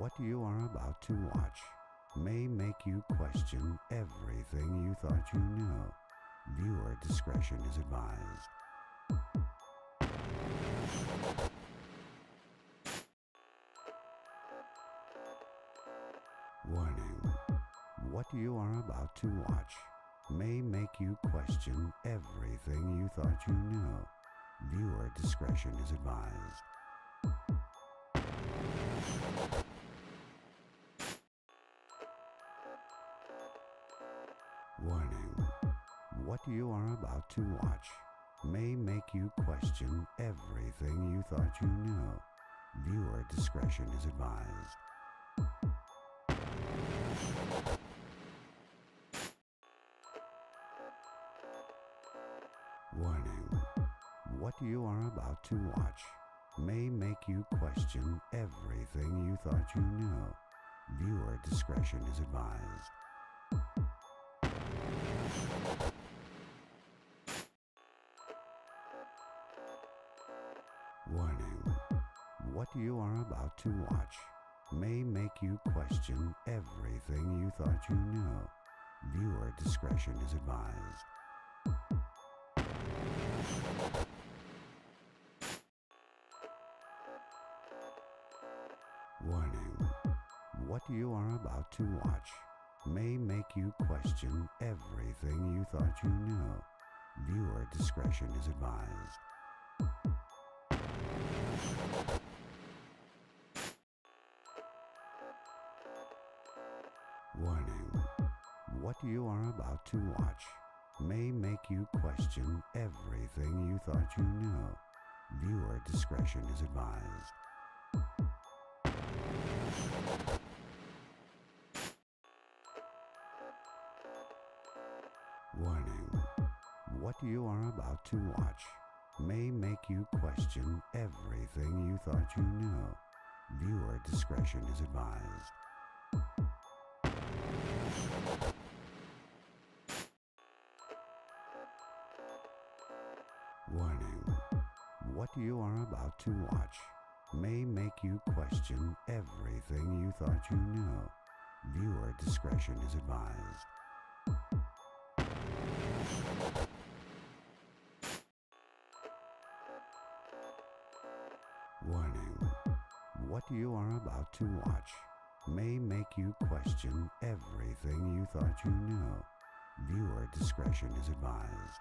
What you are about to watch may make you question everything you thought you knew. Viewer discretion is advised. Warning. What you are about to watch may make you question everything you thought you knew. Viewer discretion is advised. Warning. What you are about to watch may make you question everything you thought you knew. Viewer discretion is advised. Warning. What you are about to watch may make you question everything you thought you knew. Viewer discretion is advised. Warning. What you are about to watch may make you question everything you thought you knew. Viewer discretion is advised. Warning. What you are about to watch may make you question everything you thought you knew. Viewer discretion is advised. Warning. What you are about to watch may make you question everything you thought you knew. Viewer discretion is advised. Warning. What you are about to watch may make you question everything you thought you knew. Viewer discretion is advised. Warning. What you are about to watch may make you question everything you thought you knew. Viewer discretion is advised. Warning. What you are about to watch may make you question everything you thought you knew. Viewer discretion is advised.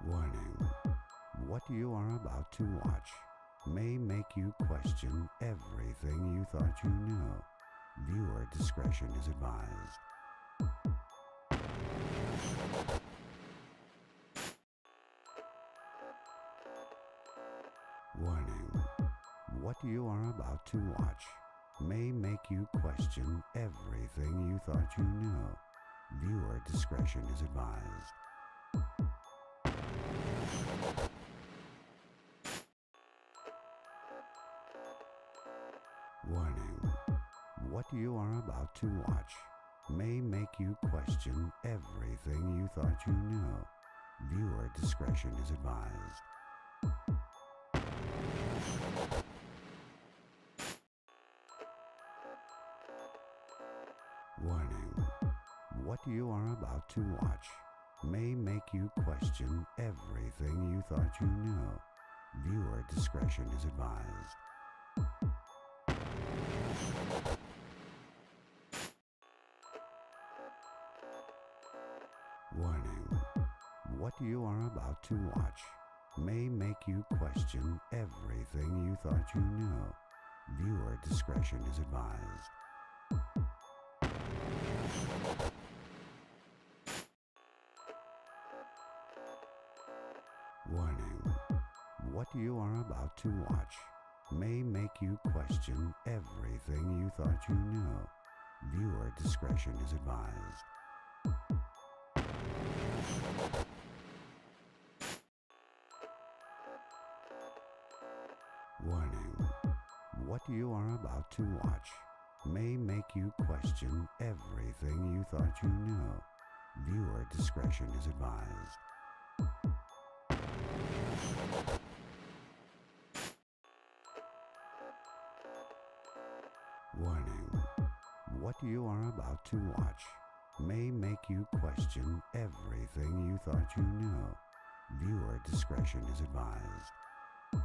Warning. What you are about to watch may make you question everything you thought you knew. Viewer discretion is advised. Warning. What you are about to watch may make you question everything you thought you knew. Viewer discretion is advised. Warning. What you are about to watch may make you question everything you thought you knew. Viewer discretion is advised. Warning. What you are about to watch may make you question everything you thought you knew. Viewer discretion is advised. Warning. What you are about to watch may make you question everything you thought you knew. Viewer discretion is advised. Warning. What you are about to watch may make you question everything you thought you knew. Viewer discretion is advised. Warning. What you are about to watch may make you question everything you thought you knew. Viewer discretion is advised. Warning. What you are about to watch may make you question everything you thought you knew. Viewer discretion is advised.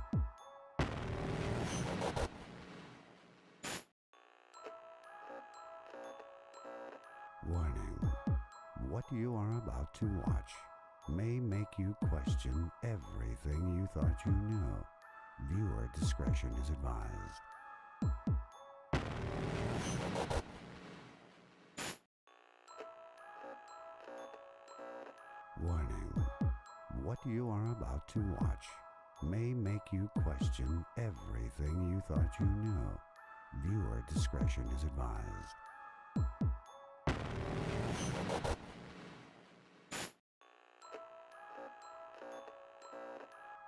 Warning. What you are about to watch may make you question everything you thought you knew. Viewer discretion is advised. Warning. What you are about to watch may make you question everything you thought you knew. Viewer discretion is advised.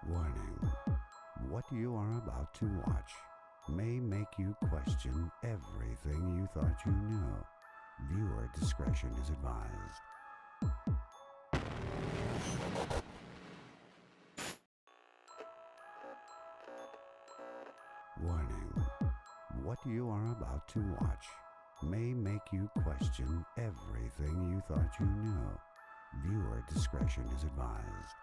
Warning. What you are about to watch may make you question everything you thought you knew. Viewer discretion is advised. Warning. What you are about to watch may make you question everything you thought you knew. Viewer discretion is advised.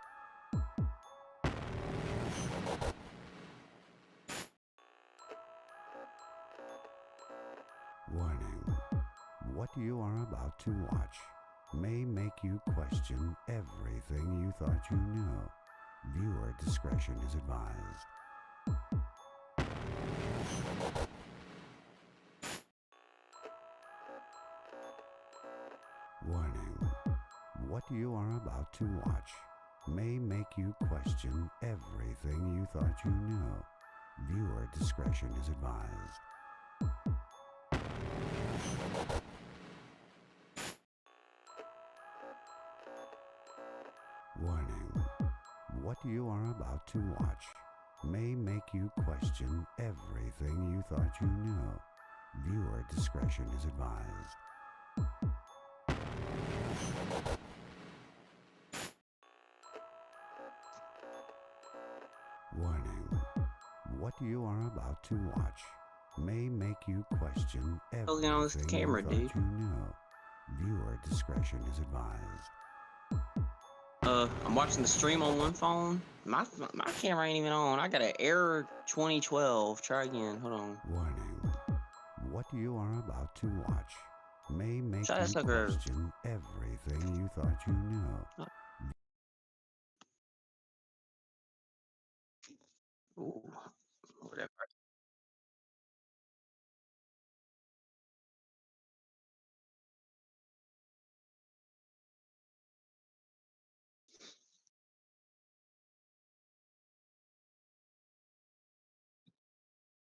Warning. What you are about to watch may make you question everything you thought you knew. Viewer discretion is advised. Warning. What you are about to watch may make you question everything you thought you knew. Viewer discretion is advised. Warning. What you are about to watch may make you question everything you thought you knew. Viewer discretion is advised. Warning. What you are about to watch may make you question Holding on this everything camera, you thought dude. you knew. Viewer discretion is advised. I'm watching the stream on one phone. My camera ain't even on. I got an error 2012. Try again. Hold on. Warning. What you are about to watch may make Try you that sucker. question everything you thought you knew. Ooh, whatever.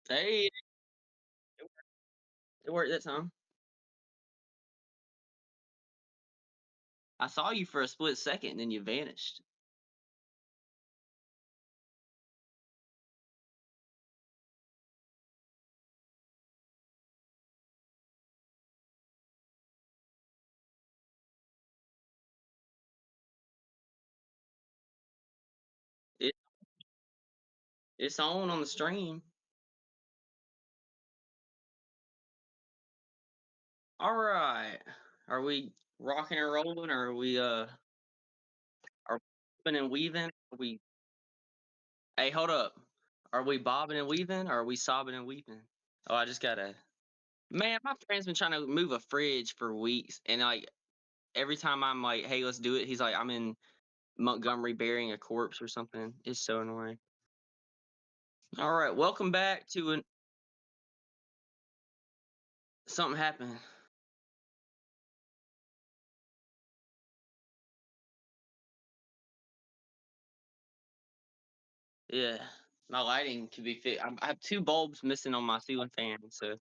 Hey, it worked that time. I saw you for a split second, then you vanished. It, it's on the stream. All right. Are we rocking and rolling, or are we bobbing and weaving? Are we? Hey, hold up. Are we bobbing and weaving, or are we sobbing and weeping? Oh, I just gotta. Man, my friend's been trying to move a fridge for weeks, and like every time I'm like, "Hey, let's do it," he's like, "I'm in Montgomery burying a corpse or something." It's so annoying. All right, welcome back to an something happened. Yeah, my lighting can be fixed. I have two bulbs missing on my ceiling fan, so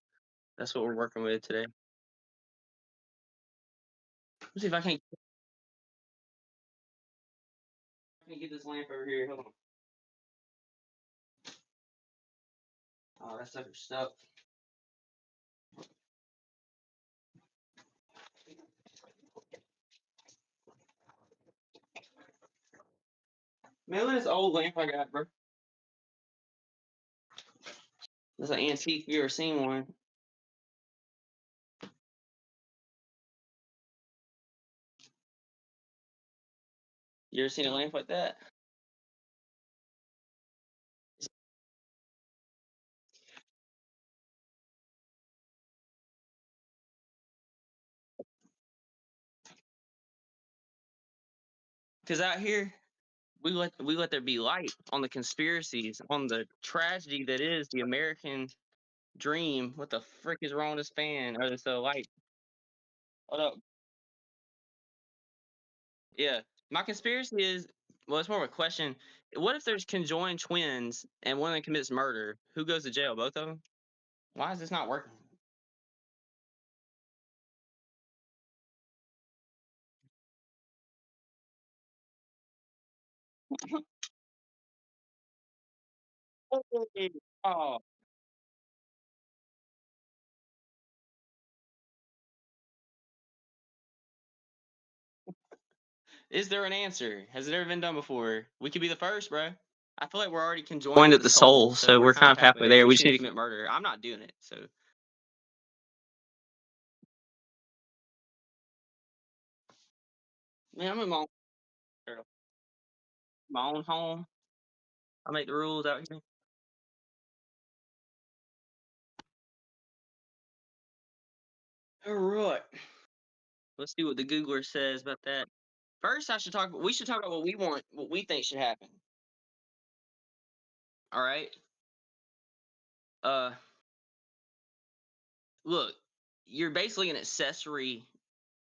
that's what we're working with today. Let's see if I can get this lamp over here. Hold on. Oh, that sucker's stuck. Man, look at this old lamp I got, bro. It's an antique. If you ever seen one? You ever seen a lamp like that? Because out here, we let there be light on the conspiracies, on the tragedy that is the American dream. What the frick is wrong with this fan? Or this light? Hold up. Yeah. My conspiracy is, well, it's more of a question. What if there's conjoined twins and one of them commits murder? Who goes to jail? Both of them? Why is this not working? Hey, oh, is there an answer? Has it ever been done before? We could be the first, bro. I feel like we're already conjoined at the soul, so we're kind of halfway there. We just need to commit murder. I'm not doing it, so. Man, I'm in my own home. I make the rules out here. All right. Let's see what the Googler says about that. First, we should talk about what we want, what we think should happen. All right. Uh, look, you're basically an accessory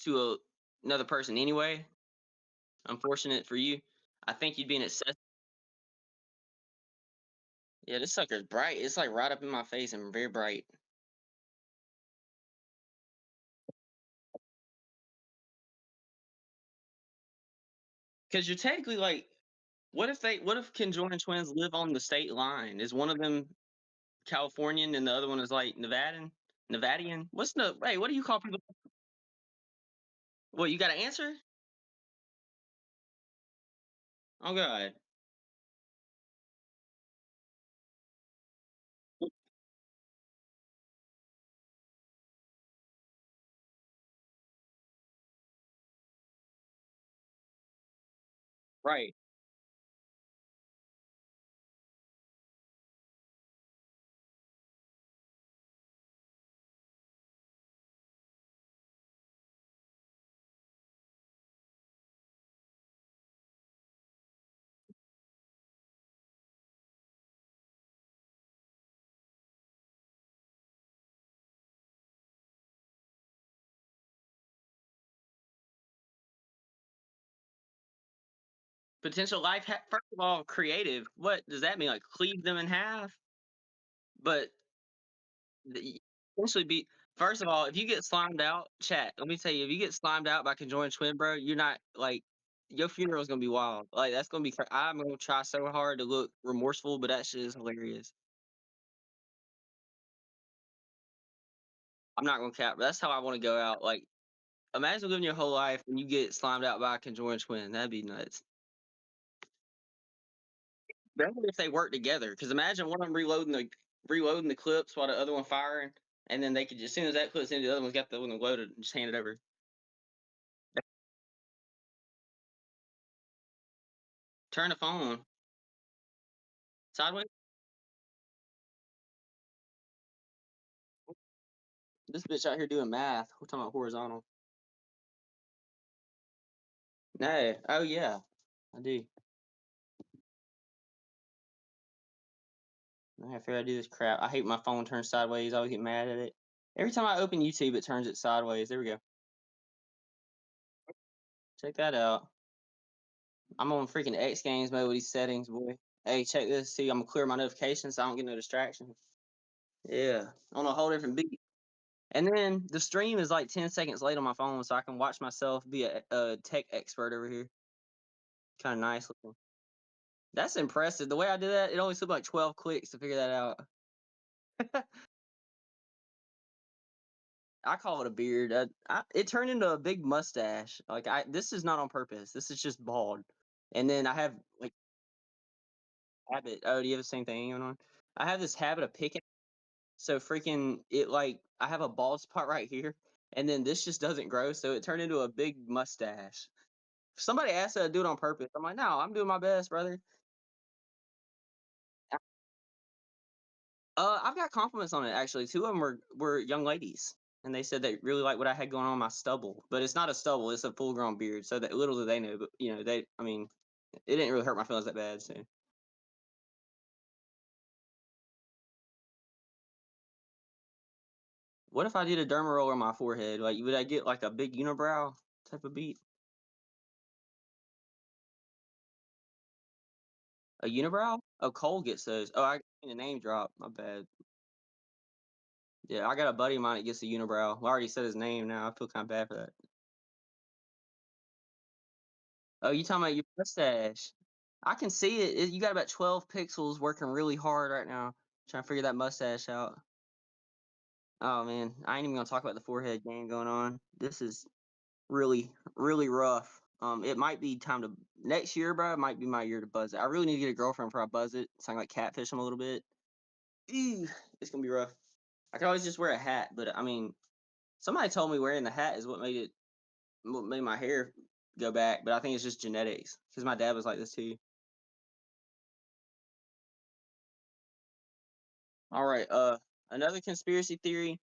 to another person anyway. Unfortunate for you. I think you'd be an accessory. Yeah, this sucker's bright. It's like right up in my face and very bright. Because you're technically like, what if conjoined twins live on the state line? Is one of them Californian and the other one is like Nevadian? Hey, what do you call people? What, you got an answer? Oh god. Right. Potential first of all, creative. What does that mean? Like cleave them in half? But essentially be first of all, if you get slimed out, chat. Let me tell you, if you get slimed out by conjoined twin, bro, you're not like your funeral is gonna be wild. Like that's gonna be. I'm gonna try so hard to look remorseful, but that shit is hilarious. I'm not gonna cap. But that's how I want to go out. Like imagine living your whole life and you get slimed out by a conjoined twin. That'd be nuts. Better if they work together. Because imagine one of them reloading the clips while the other one firing, and then they could just as soon as that clip's in, the other one's got the one loaded, and just hand it over. Turn the phone sideways. This bitch out here doing math. We're talking about horizontal. No. Oh yeah, I do. I figure I do this crap. I hate my phone turns sideways. I always get mad at it. Every time I open YouTube, it turns it sideways. There we go. Check that out. I'm on freaking X Games mode with these settings, boy. Hey, check this. See, I'm gonna clear my notifications so I don't get no distractions. Yeah, on a whole different beat. And then the stream is like 10 seconds late on my phone, so I can watch myself be a tech expert over here. Kind of nice looking. That's impressive. The way I did that, it only took like 12 clicks to figure that out. I call it a beard. It turned into a big mustache. Like this is not on purpose. This is just bald. And then I have like habit. Oh, do you have the same thing going on? I have this habit of picking. So freaking it like I have a bald spot right here, and then this just doesn't grow, so it turned into a big mustache. Somebody asked me to do it on purpose. I'm like, no, I'm doing my best, brother. I've got compliments on it actually. Two of them were young ladies, and they said they really like what I had going on my stubble. But it's not a stubble; it's a full grown beard. So that little do they know, but I mean, it didn't really hurt my feelings that bad. So, what if I did a derma roll on my forehead? Like, would I get like a big unibrow type of beat? A unibrow? Oh, Cole gets those. Oh, I seen a name drop. My bad. Yeah, I got a buddy of mine that gets a unibrow. Well, I already said his name now. I feel kind of bad for that. Oh, you talking about your mustache? I can see it. You got about 12 pixels working really hard right now, trying to figure that mustache out. Oh man, I ain't even gonna talk about the forehead game going on. This is really, really rough. It might be time to next year, bro. It might be my year to buzz it. I really need to get a girlfriend before I buzz it. Sound like catfish him a little bit. Ew, it's gonna be rough. I could always just wear a hat, but I mean, somebody told me wearing the hat is what made my hair go back. But I think it's just genetics because my dad was like this too. All right. Another conspiracy theory: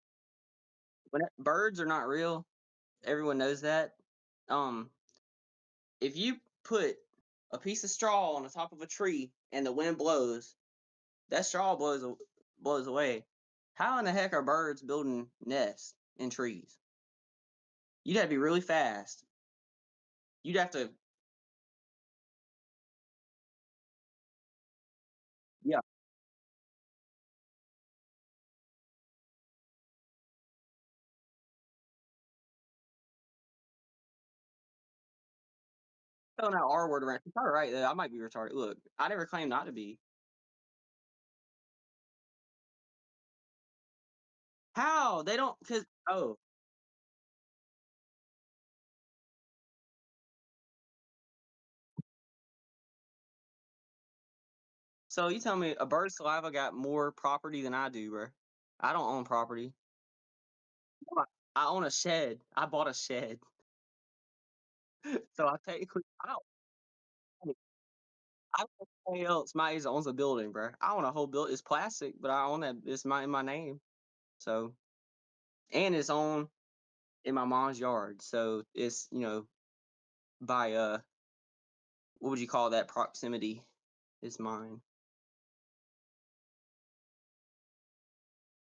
birds are not real. Everyone knows that. Um, if you put a piece of straw on the top of a tree and the wind blows, that straw blows away. How in the heck are birds building nests in trees? You'd have to be really fast. You'd have to, yeah. Throwing that R word around. It's all right. I might be retarded. Look, I never claimed not to be. How they don't? Cause oh, so you tell me a bird's saliva got more property than I do, bro? I don't own property. I own a shed. I bought a shed, so I technically I don't know anybody else. My owns a building, bro. I own a whole build. It's plastic, but I own that. It's my in my name. So and it's on in my mom's yard. So it's by what would you call that proximity? Is mine.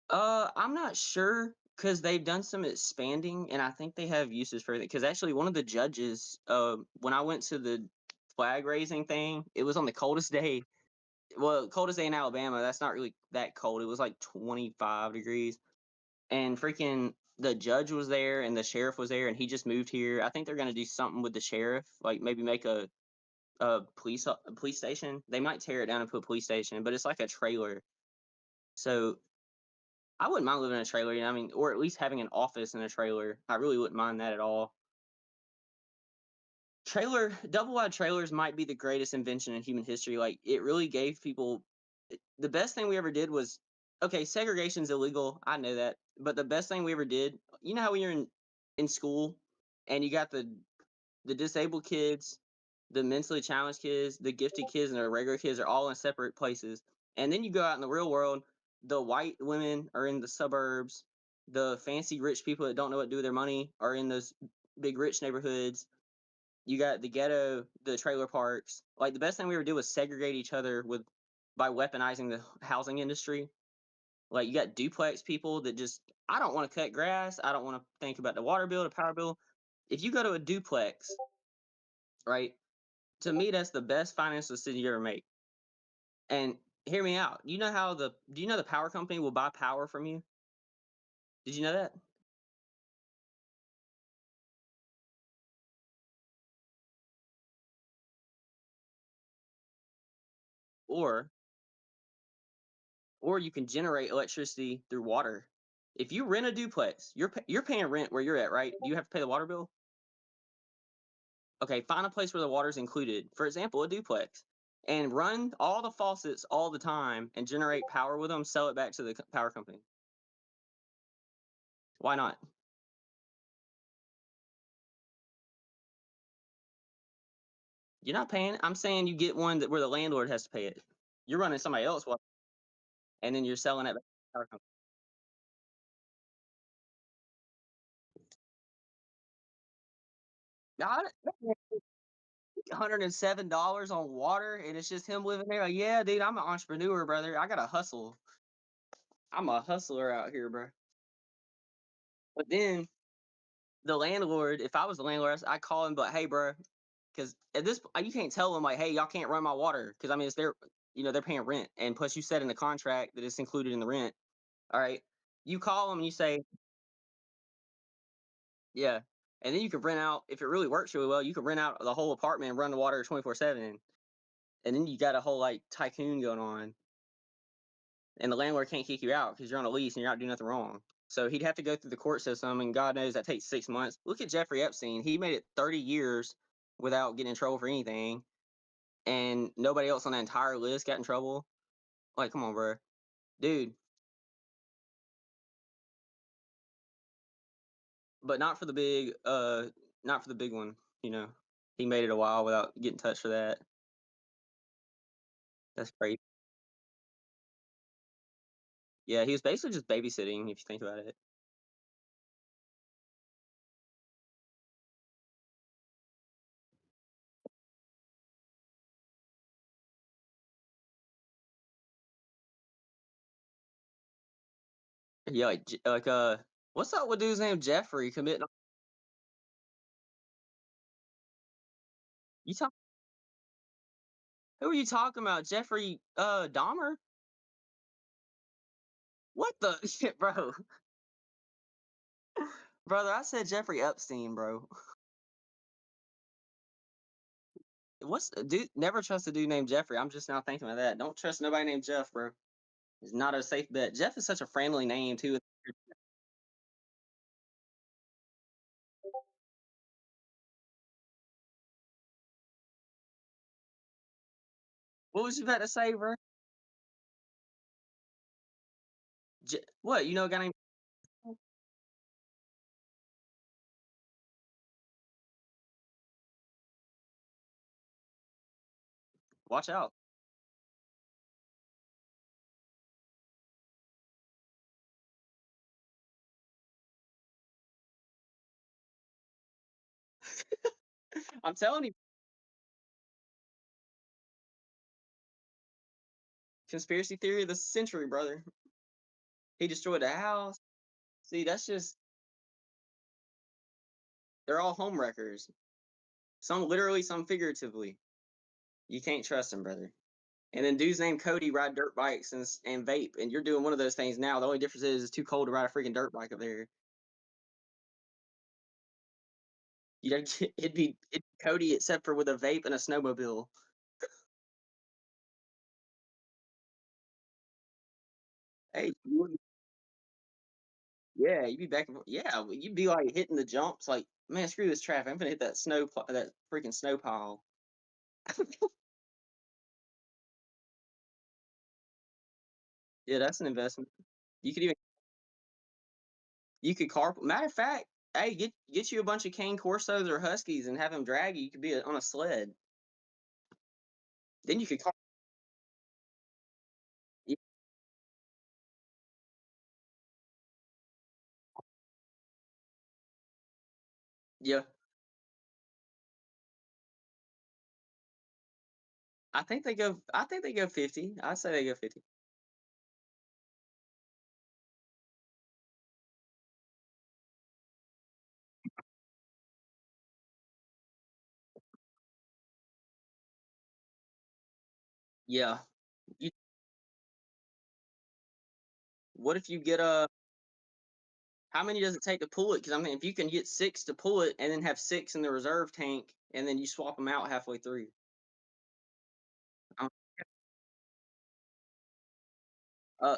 I'm not sure because they've done some expanding, and I think they have uses for it. Because actually, one of the judges, when I went to the flag raising thing, it was on the coldest day. Well, coldest day in Alabama. That's not really that cold. It was like 25 degrees, and freaking the judge was there, and the sheriff was there, and he just moved here. I think they're gonna do something with the sheriff, like maybe make a police station. They might tear it down and put a police station, but it's like a trailer. So I wouldn't mind living in a trailer, I mean, or at least having an office in a trailer. I really wouldn't mind that at all. Double wide trailers might be the greatest invention in human history. Like, it really gave people the best thing we ever did was okay, segregation's illegal. I know that. But the best thing we ever did, you know how when you're in school and you got the disabled kids, the mentally challenged kids, the gifted kids, and the regular kids are all in separate places. And then you go out in the real world, the white women are in the suburbs, the fancy rich people that don't know what to do with their money are in those big rich neighborhoods. You got the ghetto, the trailer parks. Like the best thing we ever did was segregate each other with by weaponizing the housing industry. Like you got duplex people that just I don't want to cut grass. I don't want to think about the water bill, the power bill. If you go to a duplex, right? To me, that's the best financial decision you ever make. And hear me out. Do you know the power company will buy power from you? Did you know that? Or or you can generate electricity through water. If you rent a duplex, you're paying rent where you're at, right? Do you have to pay the water bill? Okay, find a place where the water's included. For example, a duplex. and run all the faucets all the time and generate power with them, sell it back to the power company. Why not? You're not paying it. I'm saying you get one that where the landlord has to pay it. You're running somebody else, and then you're selling it back to the power company. Got it. $107 on water, and it's just him living there. Like, yeah, dude, I'm an entrepreneur, brother. I gotta hustle. I'm a hustler out here, bro. But then the landlord, if I was the landlord, I call him, but hey, bro, because at this, you can't tell them like, hey, y'all can't run my water, because I mean, it's their, they're paying rent, and plus you said in the contract that it's included in the rent. All right, you call them and you say, yeah, and then you can rent out if it really works really well. You can rent out the whole apartment and run the water 24/7, and then you got a whole like tycoon going on, and the landlord can't kick you out because you're on a lease and you're not doing nothing wrong. So he'd have to go through the court system, and God knows that takes 6 months. Look at Jeffrey Epstein; he made it 30 years without getting in trouble for anything, and nobody else on the entire list got in trouble. Like, come on, bro, dude. But not for the big, not for the big one. You know, he made it a while without getting touched for that. That's crazy. Yeah, he was basically just babysitting, if you think about it. Yeah, what's up with dude's name Jeffrey committing? You talk? Who are you talking about? Jeffrey Dahmer? What the shit, bro? Brother, I said Jeffrey Epstein, bro. What's dude? Never trust a dude named Jeffrey. I'm just now thinking of that. Don't trust nobody named Jeff, bro. It's not a safe bet. Jeff is such a friendly name too. What was you about to say, bro? What? You know a guy named? Watch out. I'm telling you, conspiracy theory of the century, brother. He destroyed the house. See, that's just they're all home wreckers. Some literally, some figuratively. You can't trust him, brother. And then dudes named Cody ride dirt bikes and vape, and you're doing one of those things now. The only difference is it's too cold to ride a freaking dirt bike up there. You know, it'd be Cody except for with a vape and a snowmobile. Hey, yeah, you'd be back and forth. Yeah, you'd be like hitting the jumps. Like, man, screw this traffic. I'm gonna hit that that freaking snow pile. Yeah, that's an investment. You could even you could carpool. Matter of fact, hey, get you a bunch of cane corsos or huskies and have them drag you. You could be on a sled. Then you could car. Yeah, I think they go. I think they go 50. I say they go 50. Yeah. You, what if you get a? How many does it take to pull it? Because I mean, if you can get six to pull it, and then have six in the reserve tank, and then you swap them out halfway through. Um,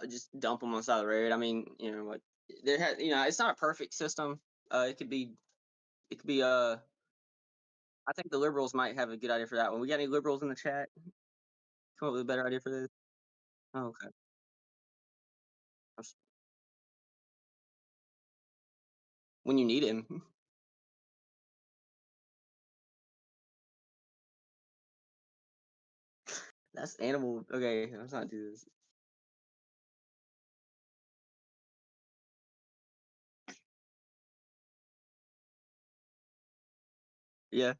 just dump them on the side of the road. I mean, like there has, it's not a perfect system. It could be, it could be. I think the liberals might have a good idea for that one. We got any liberals in the chat? Come up with a better idea for this? Oh, okay. When you need him. That's animal. Okay, let's not do this. Yeah.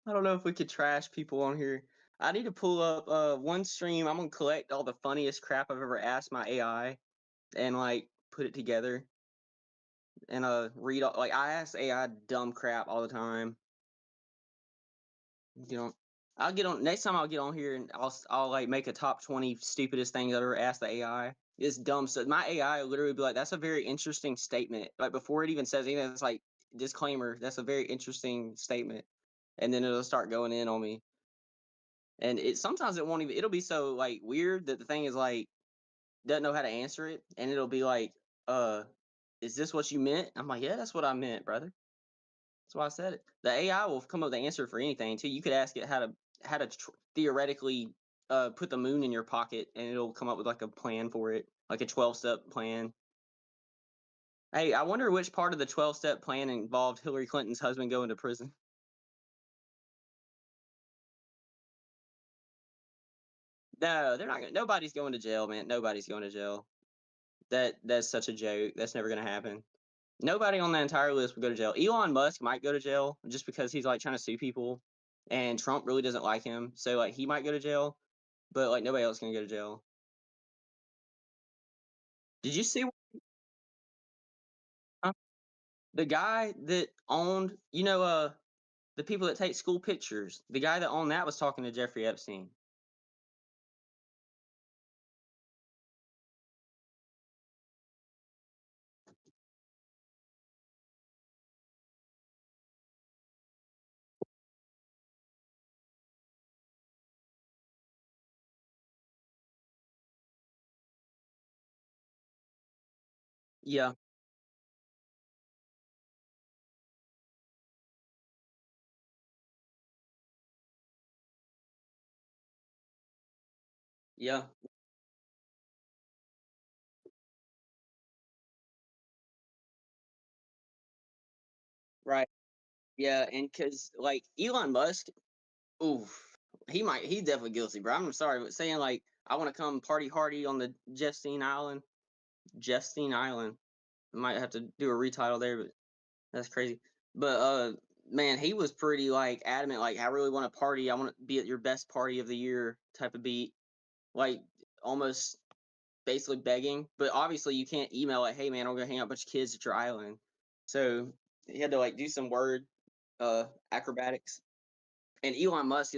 I don't know if we could trash people on here. I need to pull up one stream. I'm gonna collect all the funniest crap I've ever asked my AI and like put it together and read all, like I ask AI dumb crap all the time. You know, I'll get on next time. I'll get on here and I'll like make a top 20 stupidest things I've ever asked the AI. It's dumb stuff. My AI will literally be like, "That's a very interesting statement." Like before it even says anything, it's like disclaimer. That's a very interesting statement, and then it'll start going in on me. And it sometimes it won't even. It'll be so like weird that the thing is like doesn't know how to answer it, and it'll be like, "Uh, is this what you meant?" I'm like, "Yeah, that's what I meant, brother." That's why I said it. The AI will come up with the answer for anything too. You could ask it how to theoretically put the moon in your pocket, and it'll come up with like a plan for it, like a 12-step plan. Hey, I wonder which part of the 12-step plan involved Hillary Clinton's husband going to prison. No, they're not. Nobody's going to jail, man. Nobody's going to jail. That's such a joke. That's never gonna happen. Nobody on that entire list would go to jail. Elon Musk might go to jail just because he's like trying to sue people, and Trump really doesn't like him, so like he might go to jail. But like nobody else can go to jail. Did you see uh, the guy that owned, the people that take school pictures? The guy that owned that was talking to Jeffrey Epstein. Yeah, yeah, right. Yeah, and because like Elon Musk, oof, he's definitely guilty, bro. I'm sorry, but saying like I want to come party hardy on the Justine Island. I might have to do a retitle there, but that's crazy. But man, he was pretty like adamant. Like, I really want to party. I want to be at your best party of the year type of beat. Like, almost basically begging. But obviously, you can't email like, "Hey man, I'm gonna hang out with a bunch of kids at your island." So he had to like do some word acrobatics. And Elon Musk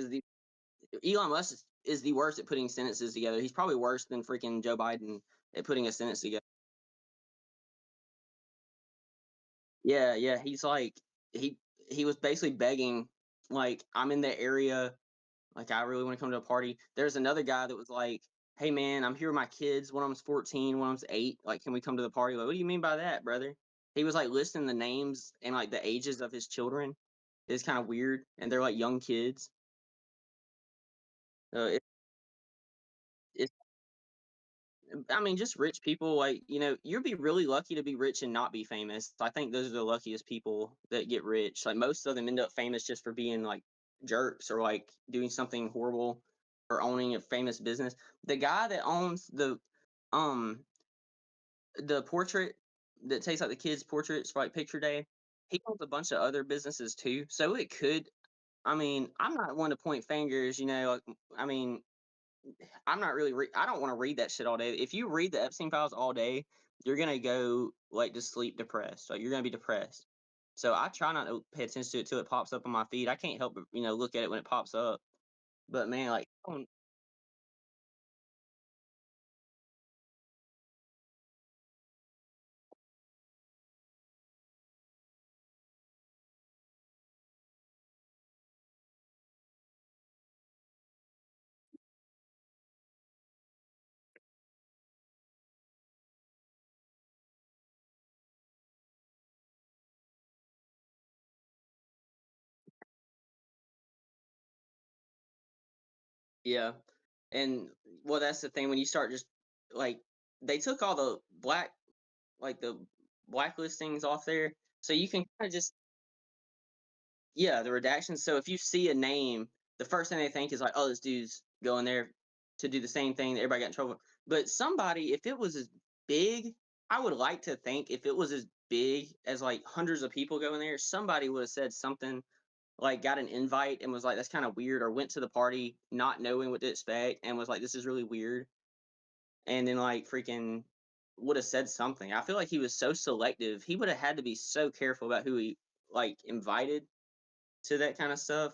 is the worst at putting sentences together. He's probably worse than freaking Joe Biden at putting a sentence together. Yeah, yeah. He's like he he was basically begging, like, I'm in the area, like I really want to come to a party. There's another guy that was like, "Hey man, I'm here with my kids. One of them's 14, one of them's 8. Like, can we come to the party?" Like, what do you mean by that, brother? He was like listing the names and like the ages of his children. It's kind of weird, and they're like young kids. It, I mean, just rich people, like, you'd be really lucky to be rich and not be famous. I think those are the luckiest people that get rich. Like, most of them end up famous just for being like jerks or like doing something horrible or owning a famous business. The guy that owns um the portrait that takes like the kids' portraits for like picture day, he owns a bunch of other businesses too. So it could, I mean, I'm not one to point fingers, like, I mean, I'm not really. I don't want to read that shit all day. If you read the Epstein files all day, you're gonna go like to sleep depressed. Like, you're gonna be depressed. So I try not to pay attention to it till it pops up on my feed. I can't help but look at it when it pops up. But man, like, Yeah. And well, that's the thing when you start just like they took all the the blacklistings off there, so you can kind of just yeah, the redactions. So if you see a name, the first thing they think is like, oh, this dude's going there to do the same thing that everybody got in trouble. But somebody, if it was as big, I would like to think if it was as big as like hundreds of people going there, somebody would have said something like got an invite and was like, that's kind of weird, or went to the party not knowing what to expect and was like, this is really weird. And then like freaking would have said something. I feel like he was so selective. He would have had to be so careful about who he like invited to that kind of stuff.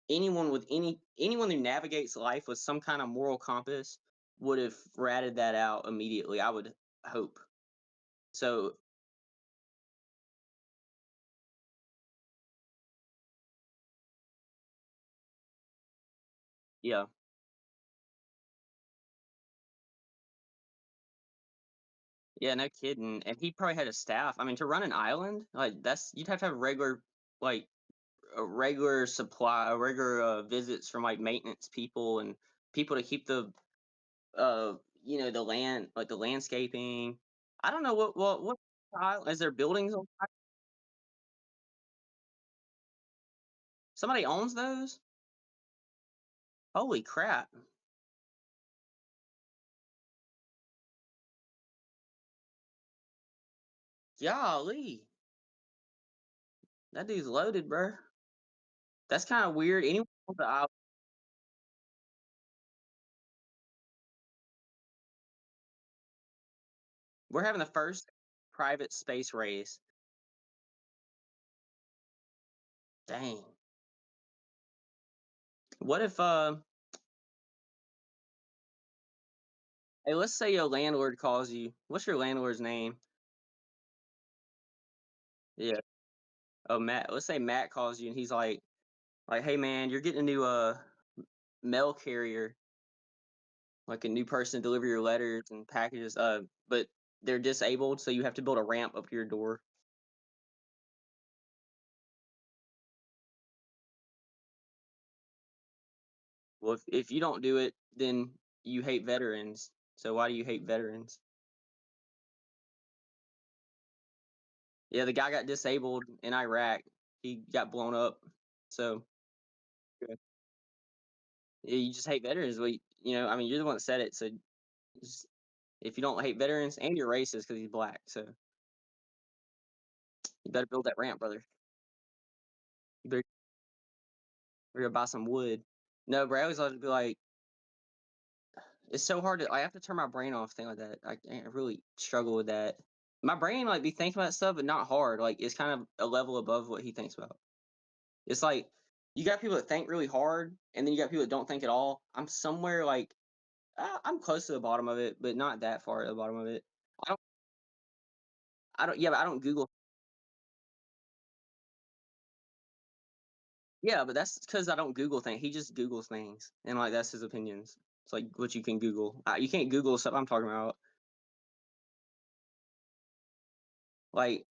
Anyone who navigates life with some kind of moral compass would have ratted that out immediately, I would hope. So, yeah. Yeah, no kidding, and he probably had a staff. I mean, to run an island, like, that's you'd have to have regular like, a regular supply regular, visits from, like, maintenance people and people to keep uh, the land like, the landscaping. I don't know what isl is there buildings on somebody owns those? Holy crap. Golly. That dude's loaded, bro. That's kinda weird. Anyone on the isl we're having the first private space race. Dang. What if, hey, let's say your landlord calls you. What's your landlord's name? Yeah. Oh, Matt. Let's say Matt calls you and he's like, "Hey, man, you're getting a new, mail carrier, like a new person to deliver your letters and packages, but they're disabled, so you have to build a ramp up to your door." Well, if you don't do it, then you hate veterans. So why do you hate veterans? Yeah, the guy got disabled in Iraq. He got blown up. So yeah, you just hate veterans. I mean, you're the one that said it. So just, if you don't hate veterans, and you're racist because he's black, so you better build that ramp, brother. You better, buy some wood. No, bro, I always like to be like, it's so hard to. I have to turn my brain off, thing like that. I really struggle with that. My brain like be thinking about stuff, but not hard. Like it's kind of a level above what he thinks about. It's like you got people that think really hard, and then you got people that don't think at all. I'm somewhere like I'm close to the bottom of it, but not that far at the bottom of it. I don't. I don't. Yeah, but I don't Google. Yeah, but that's because I don't Google things. He just Googles things, and like that's his opinions. It's like what you can Google. You can't Google stuff I'm talking about. Like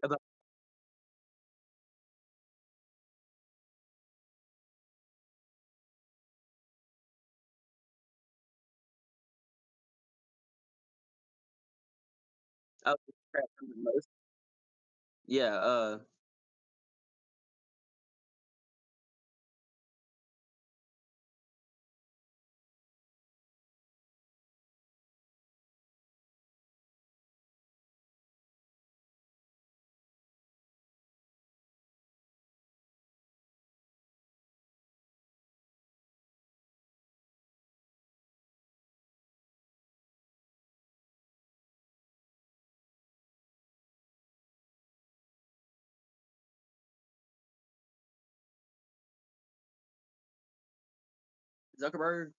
about. Oh, crap, yeah. Zuckerberg.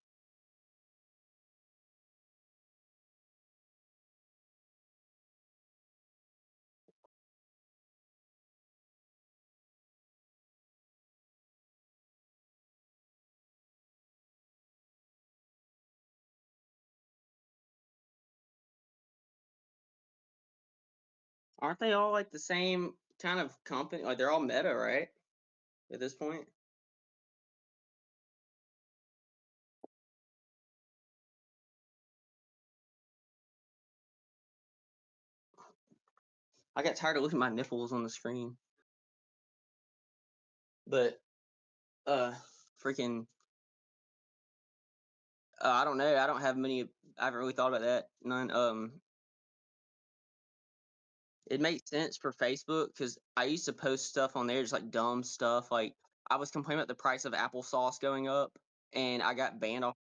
Aren't they all like the same kind of company? Like they're all Meta, right? At this point, I got tired of looking at my nipples on the screen. But uh, freaking, I don't know. I don't have many. I haven't really thought about that. None. It makes sense for Facebook because I used to post stuff on there, just like dumb stuff. Like I was complaining about the price of applesauce going up, and I got banned off.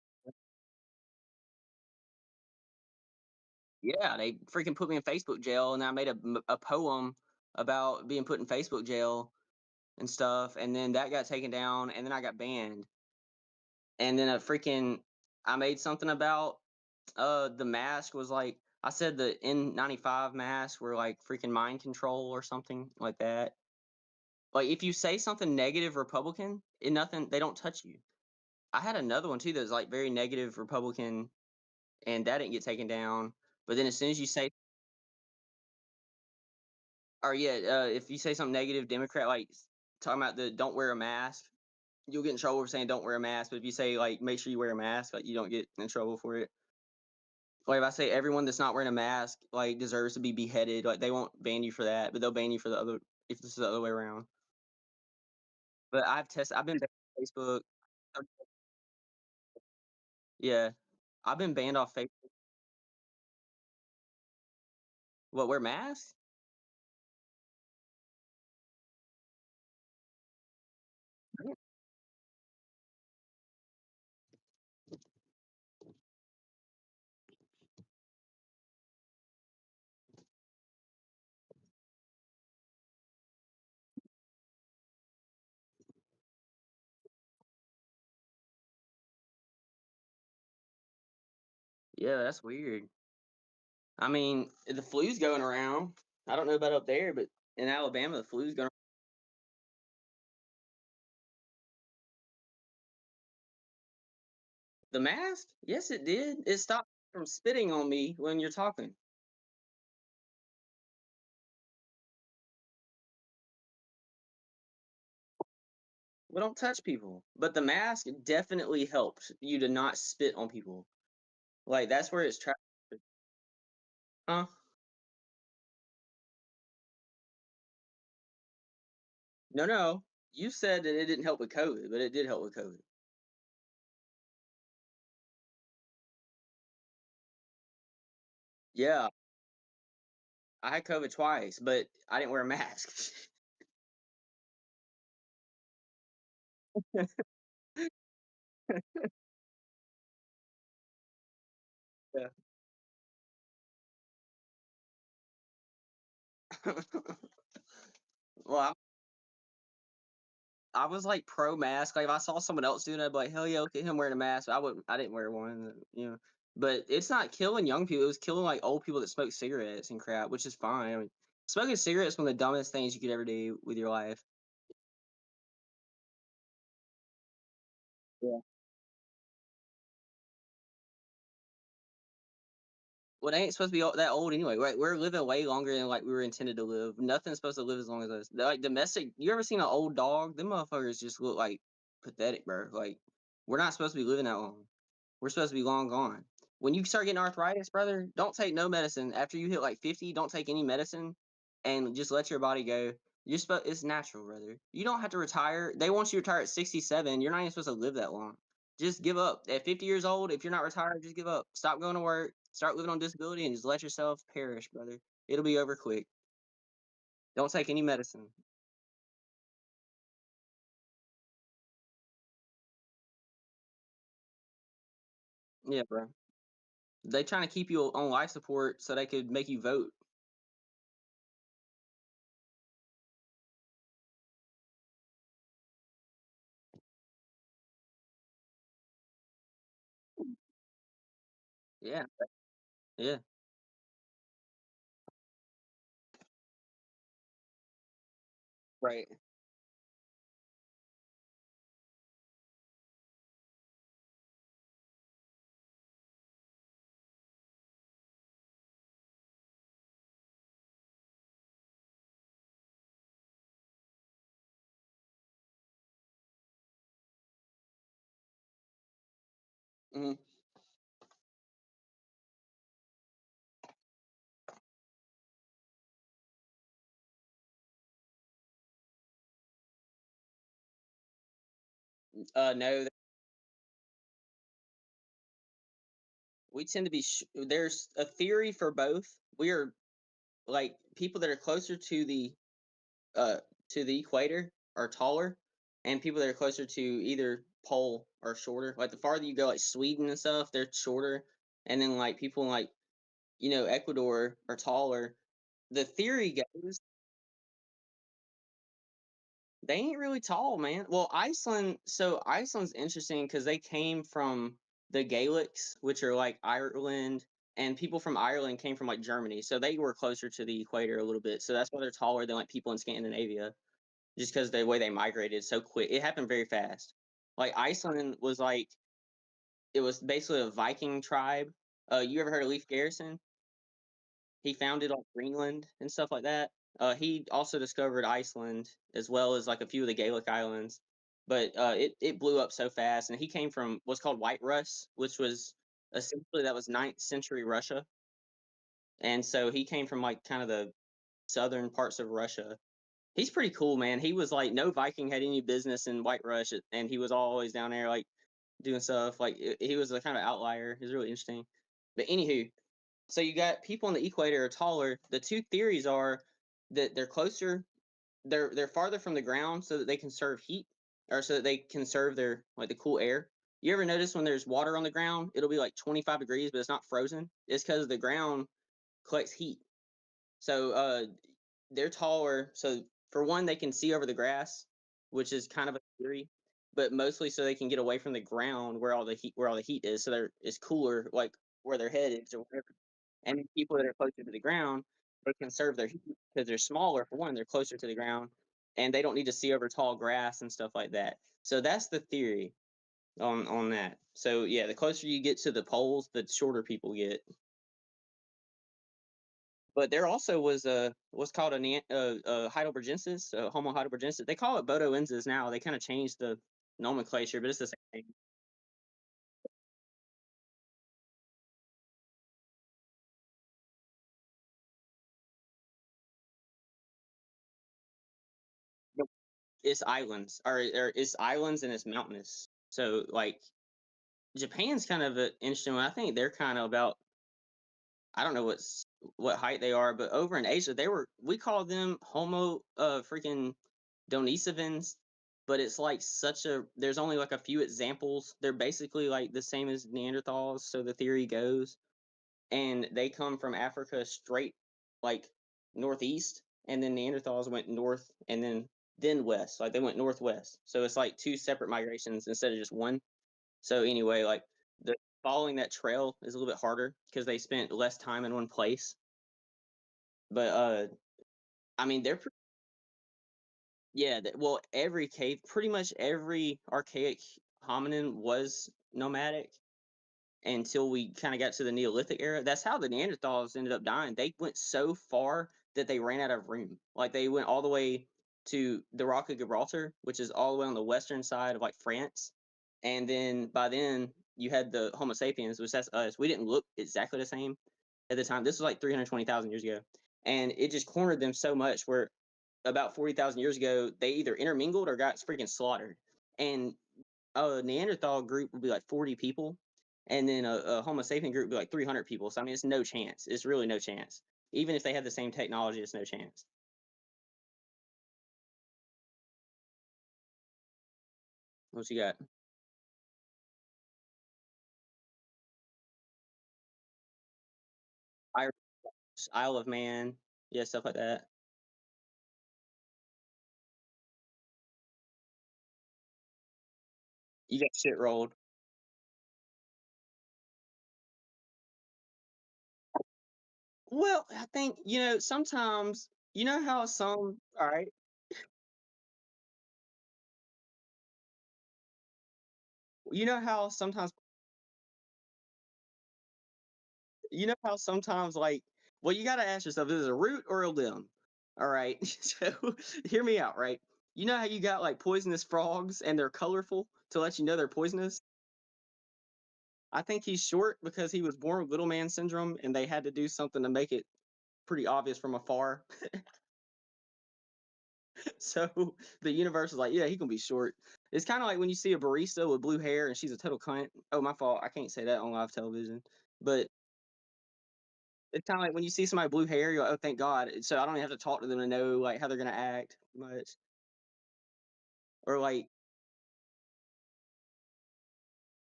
Yeah, they freaking put me in Facebook jail, and I made a poem about being put in Facebook jail and stuff, and then that got taken down, and then I got banned, and then a freaking I made something about the mask was like I said the N95 masks were like freaking mind control or something like that. Like if you say something negative Republican, it nothing they don't touch you. I had another one too that was like very negative Republican, and that didn't get taken down. But then as soon as you say, or yeah, if you say something negative Democrat, like talking about the don't wear a mask, you'll get in trouble for saying don't wear a mask. But if you say like make sure you wear a mask, like you don't get in trouble for it. Like if I say everyone that's not wearing a mask like deserves to be beheaded, like they won't ban you for that, but they'll ban you for the other if this is the other way around. But I've been banned off Facebook. Yeah, I've been banned off Facebook. What, wear masks? Yeah, that's weird. I mean, the flu's going around. I don't know about up there, but in Alabama, the flu's going. The mask? Yes, it did. It stopped from spitting on me when you're talking. We don't touch people, but the mask definitely helps you to not spit on people. Like that's where it's trapped. Huh? No, no. You said that it didn't help with COVID, but it did help with COVID. Yeah, I had COVID twice, but I didn't wear a mask. Yeah. Well, I was like pro mask. Like if I saw someone else doing it, I'd be like, hell yeah, look at him wearing a mask. I wouldn't. I didn't wear one. But it's not killing young people. It was killing like old people that smoke cigarettes and crap, which is fine. I mean, smoking cigarettes is one of the dumbest things you could ever do with your life. Yeah. Well, they ain't supposed to be that old anyway. Right? We're living way longer than like we were intended to live. Nothing's supposed to live as long as us. Like domestic. You ever seen an old dog? Them motherfuckers just look like pathetic, bro. Like we're not supposed to be living that long. We're supposed to be long gone. When you start getting arthritis, brother, don't take no medicine. After you hit like 50, don't take any medicine and just let your body go. It's natural, brother. You don't have to retire. They want you to retire at 67. You're not even supposed to live that long. Just give up. At 50 years old, if you're not retired, just give up. Stop going to work. Start living on disability and just let yourself perish, brother. It'll be over quick. Don't take any medicine. Yeah, bro. They trying to keep you on life support so they could make you vote. Yeah, yeah. Right. Mhm. No, we tend to be. There's a theory for both. We are like people that are closer uh to the equator are taller, and people that are closer to either pole are shorter. Like the farther you go, like Sweden and stuff, they're shorter, and then like people in like Ecuador are taller. The theory goes they ain't really tall, man. Well, Iceland, so Iceland's interesting because they came from the Gaelics, which are like Ireland, and people from Ireland came from like Germany, so they were closer to the equator a little bit. So that's why they're taller than like people in Scandinavia, just because the way they migrated so quick. It happened very fast. Like Iceland was like it was basically a Viking tribe. You ever heard of Leif Garrison? He founded like Greenland and stuff like that. He also discovered Iceland as well as like a few of the Gaelic islands, but it blew up so fast. And he came from what's called White Rus, which was essentially that was ninth century Russia. And so he came from like kind of the southern parts of Russia. He's pretty cool, man. He was like no Viking had any business in White Rush, and he was always down there like doing stuff. Like he was a kind of outlier. He was really interesting. But anywho, so you got people on the equator are taller. The two theories are that they're closer, they're farther from the ground so that they can serve heat, or so that they can serve their like the cool air. You ever notice when there's water on the ground, it'll be like 25 degrees, but it's not frozen? It's because the ground collects heat. So they're taller. So for one, they can see over the grass, which is kind of a theory, but mostly so they can get away from the ground where all the heat is. So they're it's cooler, like where their head is or whatever. And then people that are closer to the ground, they conserve their heat because they're smaller. For one, they're closer to the ground, and they don't need to see over tall grass and stuff like that. So that's the theory on that. So yeah, the closer you get to the poles, the shorter people get. But there also was a what's called Heidelbergensis, Homo heidelbergensis. They call it Bodoensis now. They kind of changed the nomenclature, but it's the same thing. But it's islands, or it's islands and it's mountainous. So like Japan's kind of an interesting one. I think they're kind of about I don't know what height they are, but over in Asia we call them Homo freaking Denisovans, but it's like such a there's only like a few examples. They're basically like the same as Neanderthals, so the theory goes, and they come from Africa straight like northeast, and then Neanderthals went north and then west, like they went northwest. So it's like two separate migrations instead of just one. So anyway, like the following that trail is a little bit harder because they spent less time in one place. But I mean yeah, well every cave, pretty much every archaic hominin was nomadic until we kind of got to the Neolithic era. That's how the Neanderthals ended up dying. They went so far that they ran out of room. Like they went all the way to the Rock of Gibraltar, which is all the way on the western side of like France. And then by then you had the Homo sapiens, which that's us. We didn't look exactly the same at the time. This was like 320,000 years ago. And it just cornered them so much where about 40,000 years ago, they either intermingled or got freaking slaughtered. And a Neanderthal group would be like 40 people, and then a Homo sapien group would be like 300 people. So I mean, it's no chance. It's really no chance. Even if they had the same technology, it's no chance. What you got? Irish, Isle of Man, yeah, stuff like that. You got shit rolled. Well, I think sometimes how some. All right, you know how sometimes like well, you got to ask yourself, is it a root or a limb? All right, so hear me out, right? You know how you got like poisonous frogs and they're colorful to let you know they're poisonous? I think he's short because he was born with little man syndrome, and they had to do something to make it pretty obvious from afar. So the universe is like, yeah, he gonna be short. It's kind of like when you see a barista with blue hair and she's a total cunt. Oh, my fault. I can't say that on live television. But it's kind of like when you see somebody with blue hair, you're like, oh, thank God. So I don't even have to talk to them to know like how they're gonna act much. Or like,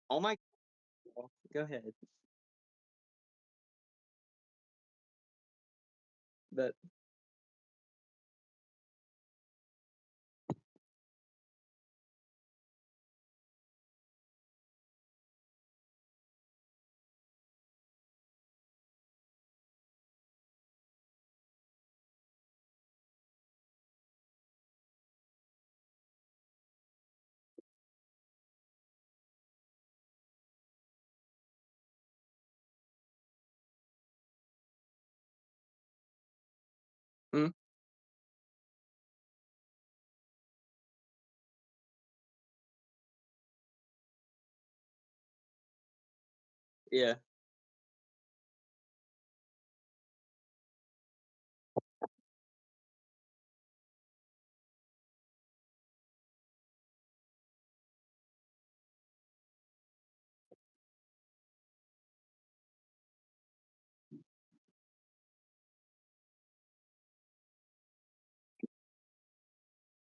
oh my, go ahead. But mm, yeah.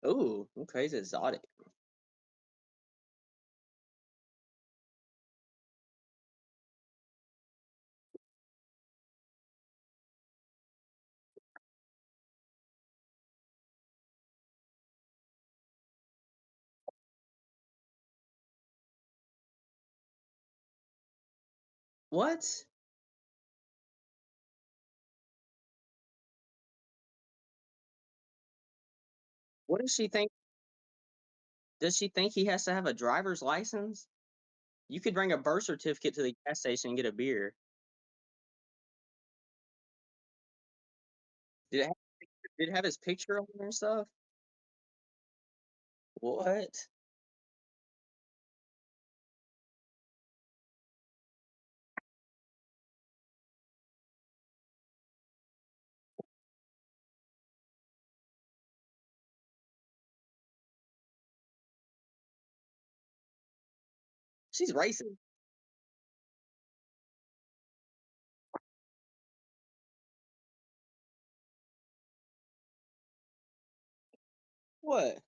Ooh, okay, it's exotic. What? What does she think? Does she think he has to have a driver's license? You could bring a birth certificate to the gas station and get a beer. Did it have, did it have his picture on there and stuff? What? She's racist. What?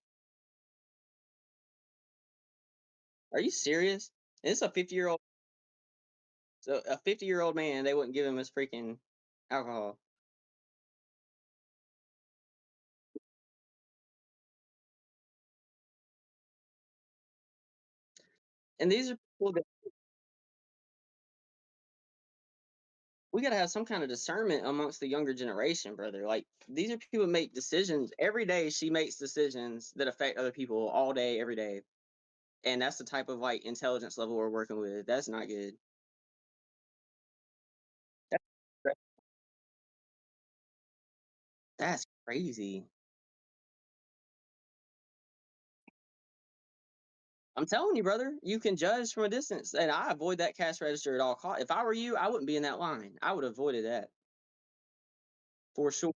Are you serious? It's a 50-year-old. So a 50-year-old man, they wouldn't give him his freaking alcohol. And these are people that we gotta have some kind of discernment amongst the younger generation, brother. Like these are people that make decisions every day. She makes decisions that affect other people all day, every day, and that's the type of like intelligence level we're working with. That's not good. That's, that's crazy. I'm telling you, brother, you can judge from a distance, and I avoid that cash register at all costs. If I were you, I wouldn't be in that line. I would have avoided that for sure.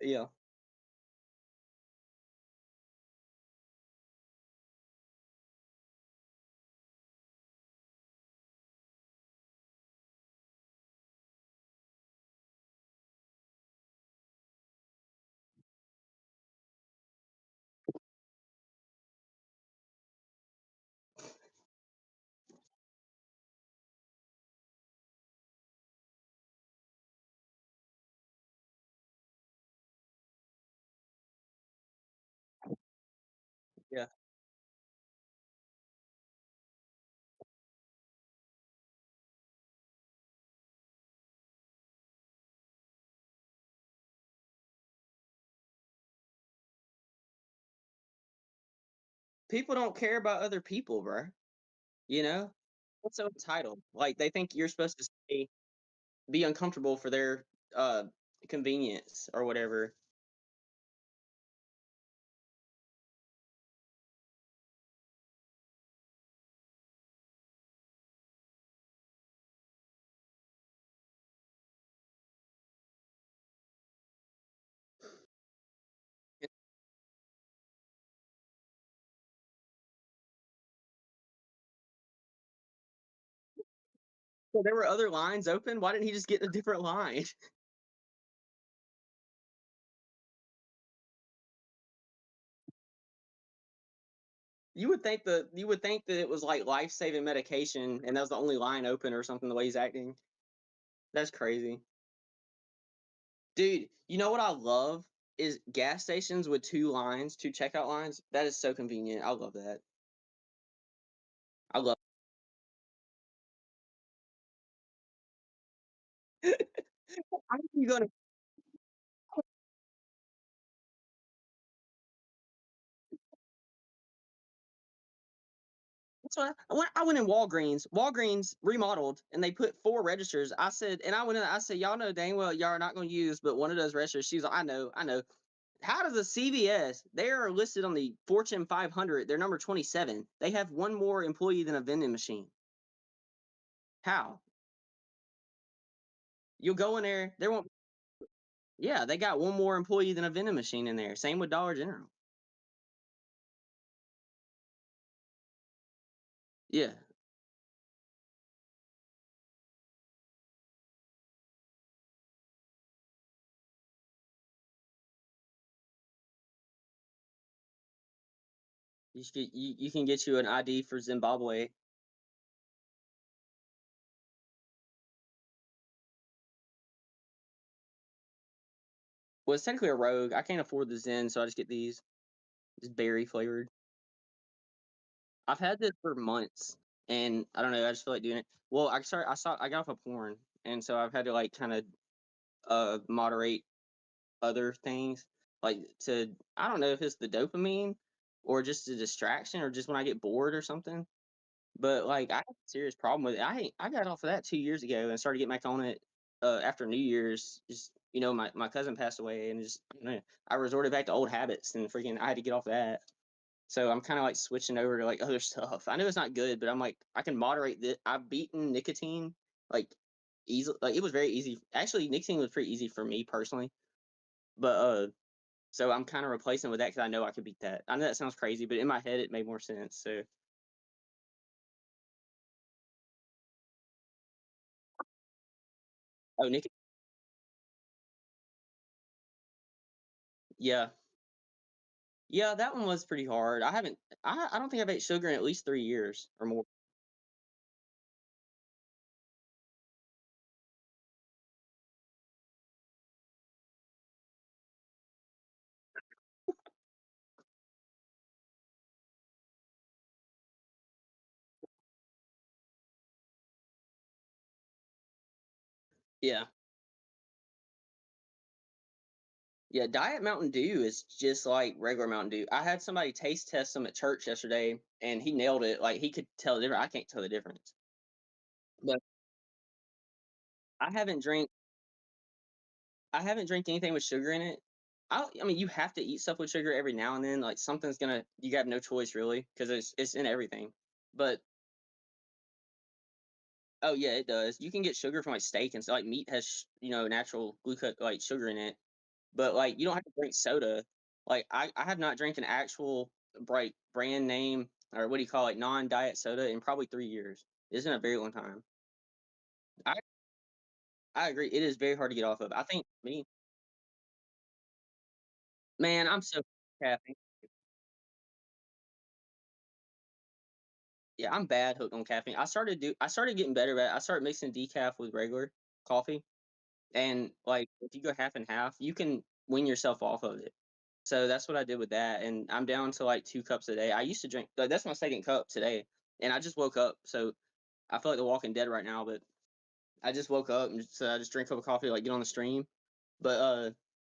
Yeah, yeah. people don't care about other people, bro. You know? That's so entitled. Like they think you're supposed to be uncomfortable for their uh convenience or whatever. So there were other lines open. Why didn't he just get a different line? You would think that it was like life saving medication, and that was the only line open or something. The way he's acting, that's crazy, dude. You know what I love is gas stations with two lines, two checkout lines. That is so convenient. I love that. I love. How are you gonna? That's what I went in Walgreens. Walgreens remodeled and they put four registers. I said, and I went in. I said, y'all know dang well y'all are not going to use, but one of those registers. She's like, I know, I know. How does a CVS? They are listed on the Fortune 500. They're number 27. They have one more employee than a vending machine. How? You'll go in there. There won't. Yeah, they got one more employee than a vending machine in there. Same with Dollar General. Yeah, you can get you an ID for Zimbabwe. Well, it's technically a Rogue. I can't afford the Zen, so I just get these. Just berry flavored. I've had this for months, and I don't know. I just feel like doing it. Well, I got off of porn, and so I've had to like kind of moderate other things, like to I don't know if it's the dopamine or just a distraction or just when I get bored or something. But like I have a serious problem with it. I got off of that 2 years ago and started getting back on it after New Year's. Just my cousin passed away, and just I resorted back to old habits, and freaking I had to get off that. So I'm kind of like switching over to like other stuff. I know it's not good, but I'm like I can moderate this. I've beaten nicotine like easy. Like it was very easy. Actually, nicotine was pretty easy for me personally. But so I'm kind of replacing with that because I know I can beat that. I know that sounds crazy, but in my head it made more sense. So nicotine. Yeah, yeah, that one was pretty hard. I haven't. I don't think I've ate sugar in at least 3 years or more. Yeah, yeah. Diet Mountain Dew is just like regular Mountain Dew. I had somebody taste test some at church yesterday, and he nailed it. Like he could tell the difference. I can't tell the difference. But I haven't drank. I haven't drank anything with sugar in it. I mean, you have to eat stuff with sugar every now and then. Like something's gonna. You got no choice really because it's in everything. But oh yeah, it does. You can get sugar from like steak and so like meat has natural glucose like sugar in it. But like you don't have to drink soda. Like I have not drank an actual bright brand name or what do you call it non-diet soda in probably 3 years. It's been a very long time. I I agree. It is very hard to get off of. I think me, man, I'm so caffeine. Yeah, I'm bad hooked on caffeine. I started getting better at it. I started mixing decaf with regular coffee. And like if you go half and half, you can wean yourself off of it. So that's what I did with that, and I'm down to like 2 cups a day. I used to drink like that's my second cup today, and I just woke up, so I feel like The Walking Dead right now. But I just woke up and so I just drink a cup of coffee, like get on the stream. But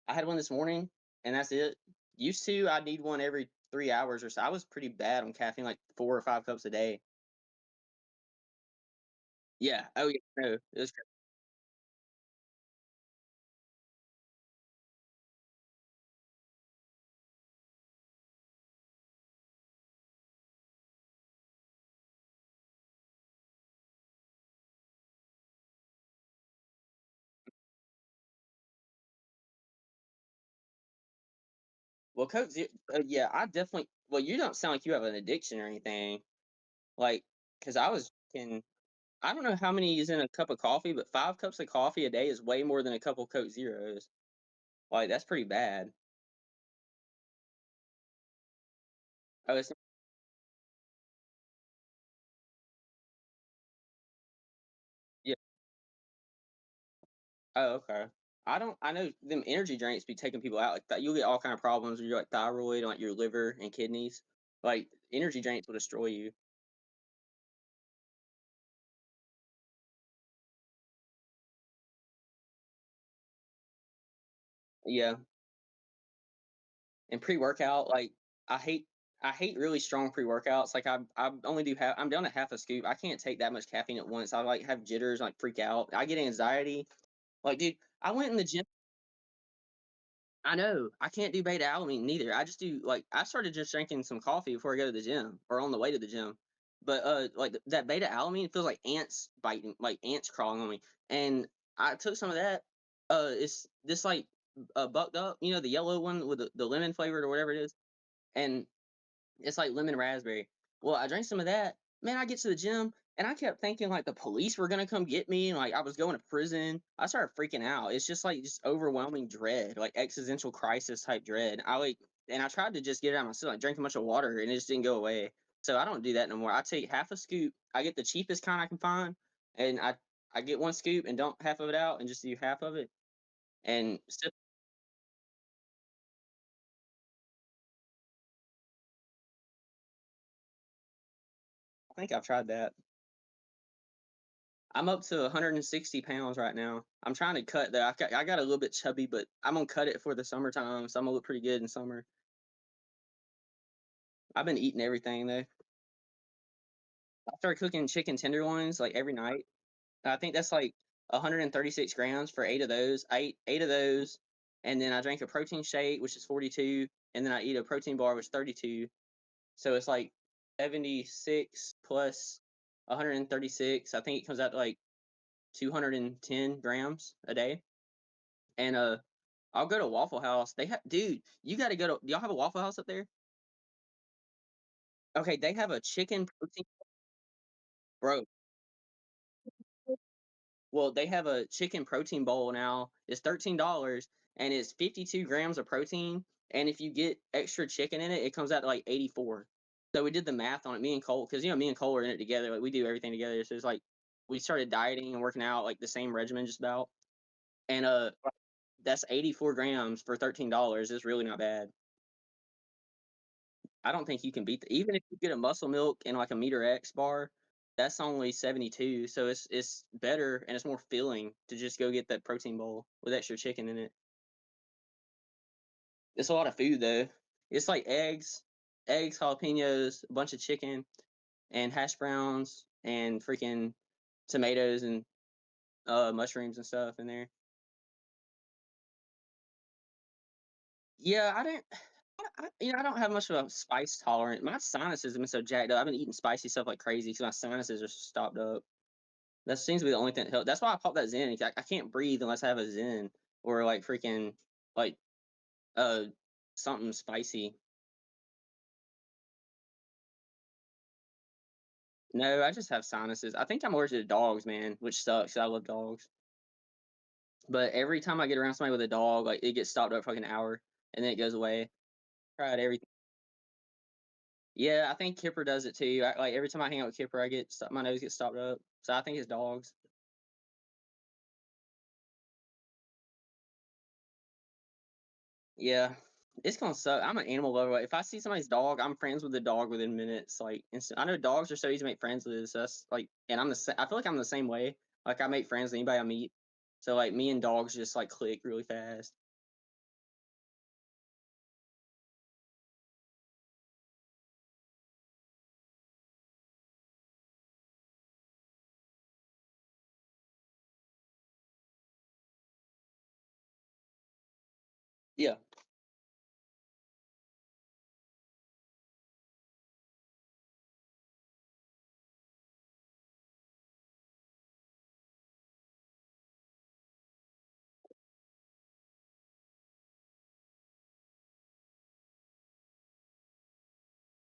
I had one this morning, and that's it. Used to I need one every 3 hours or so. I was pretty bad on caffeine, like 4 or 5 cups a day. Yeah. Oh yeah. No, it was. Well, Coke Zero. Yeah, I definitely. Well, you don't sound like you have an addiction or anything. Like, cause I was in. I don't know how many is in a cup of coffee, but 5 cups of coffee a day is way more than a couple Coke Zeros. Like, that's pretty bad. Oh, it's yeah. Oh, okay. I don't. I know them energy drinks be taking people out like that. You'll get all kind of problems with your like thyroid, and, like your liver and kidneys. Like energy drinks will destroy you. Yeah, and pre-workout, like I hate. I hate really strong pre-workouts. Like I only do half. I'm down to half a scoop. I can't take that much caffeine at once. I like have jitters, like freak out. I get anxiety. Like, dude, I went in the gym. I know. I can't do beta alanine neither. I just do like I started just drinking some coffee before I go to the gym or on the way to the gym. But like that beta alanine feels like ants biting, like ants crawling on me. And I took some of that. It's this like bucked up, the yellow one with the lemon flavored or whatever it is. And it's like lemon raspberry. Well, I drank some of that. Man, I get to the gym and I kept thinking like the police were gonna come get me and like I was going to prison. I started freaking out. It's just like just overwhelming dread, like existential crisis type dread. And I tried to just get it out of myself, like drank a bunch of water and it just didn't go away. So I don't do that no more. I take half a scoop. I get the cheapest kind I can find, and I get one scoop and dump half of it out and just do half of it. And sip. I think I've tried that. I'm up to 160 pounds right now. I'm trying to cut that. I got a little bit chubby, but I'm gonna cut it for the summertime, so I'm gonna look pretty good in summer. I've been eating everything though. I started cooking chicken tenderloins like every night. I think that's like 136 grams for 8 of those. I ate 8 of those, and then I drank a protein shake, which is 42, and then I eat a protein bar, which is 32. So it's like 76 plus 136. I think it comes out to like 210 grams a day. And I'll go to Waffle House. They have, dude, you got to go to. Do y'all have a Waffle House up there? Okay, they have a chicken protein, bro. Well, they have a chicken protein bowl now. It's $13 and it's 52 grams of protein. And if you get extra chicken in it, it comes out to like 84. So we did the math on it. Me and Cole, because me and Cole are in it together. Like we do everything together. So it's like we started dieting and working out like the same regimen just about. And that's 84 grams for $13. It's really not bad. I don't think you can beat even if you get a muscle milk and like a meter X bar, that's only 72. So it's better and it's more filling to just go get that protein bowl with extra chicken in it. It's a lot of food though. It's like eggs, jalapenos, a bunch of chicken, and hash browns and freaking tomatoes and mushrooms and stuff in there. Yeah, I didn't. I don't have much of a spice tolerance. My sinuses have been so jacked up. I've been eating spicy stuff like crazy because my sinuses are stopped up. That seems to be the only thing that helps. That's why I pop that Zen. I can't breathe unless I have a Zen or like freaking like uh something spicy. No, I just have sinuses. I think I'm allergic to dogs, man, which sucks. I love dogs, but every time I get around somebody with a dog, like it gets stopped up for like an hour and then it goes away. Tried everything. Yeah, I think Kipper does it too. Like every time I hang out with Kipper, my nose gets stopped up. So I think it's dogs. Yeah, it's gonna suck. I'm an animal lover. Like, if I see somebody's dog, I'm friends with the dog within minutes. Like, instant. I know dogs are so easy to make friends with. So that's like, and I feel like I'm the same way. Like, I make friends with anybody I meet. So like, me and dogs just like click really fast. Yeah.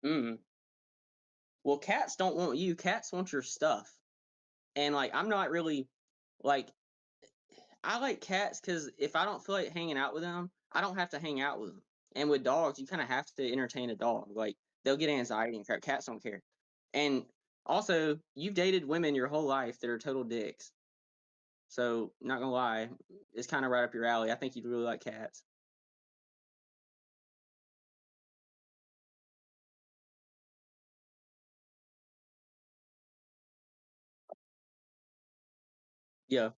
Mm. Well, cats don't want you. Cats want your stuff. And like, I'm not really like I like cats because if I don't feel like hanging out with them, I don't have to hang out with them. And with dogs, you kind of have to entertain a dog. Like they'll get anxiety and crap. Cats don't care. And also, you've dated women your whole life that are total dicks. So, not gonna lie, it's kind of right up your alley. I think you'd really like cats. Yeah,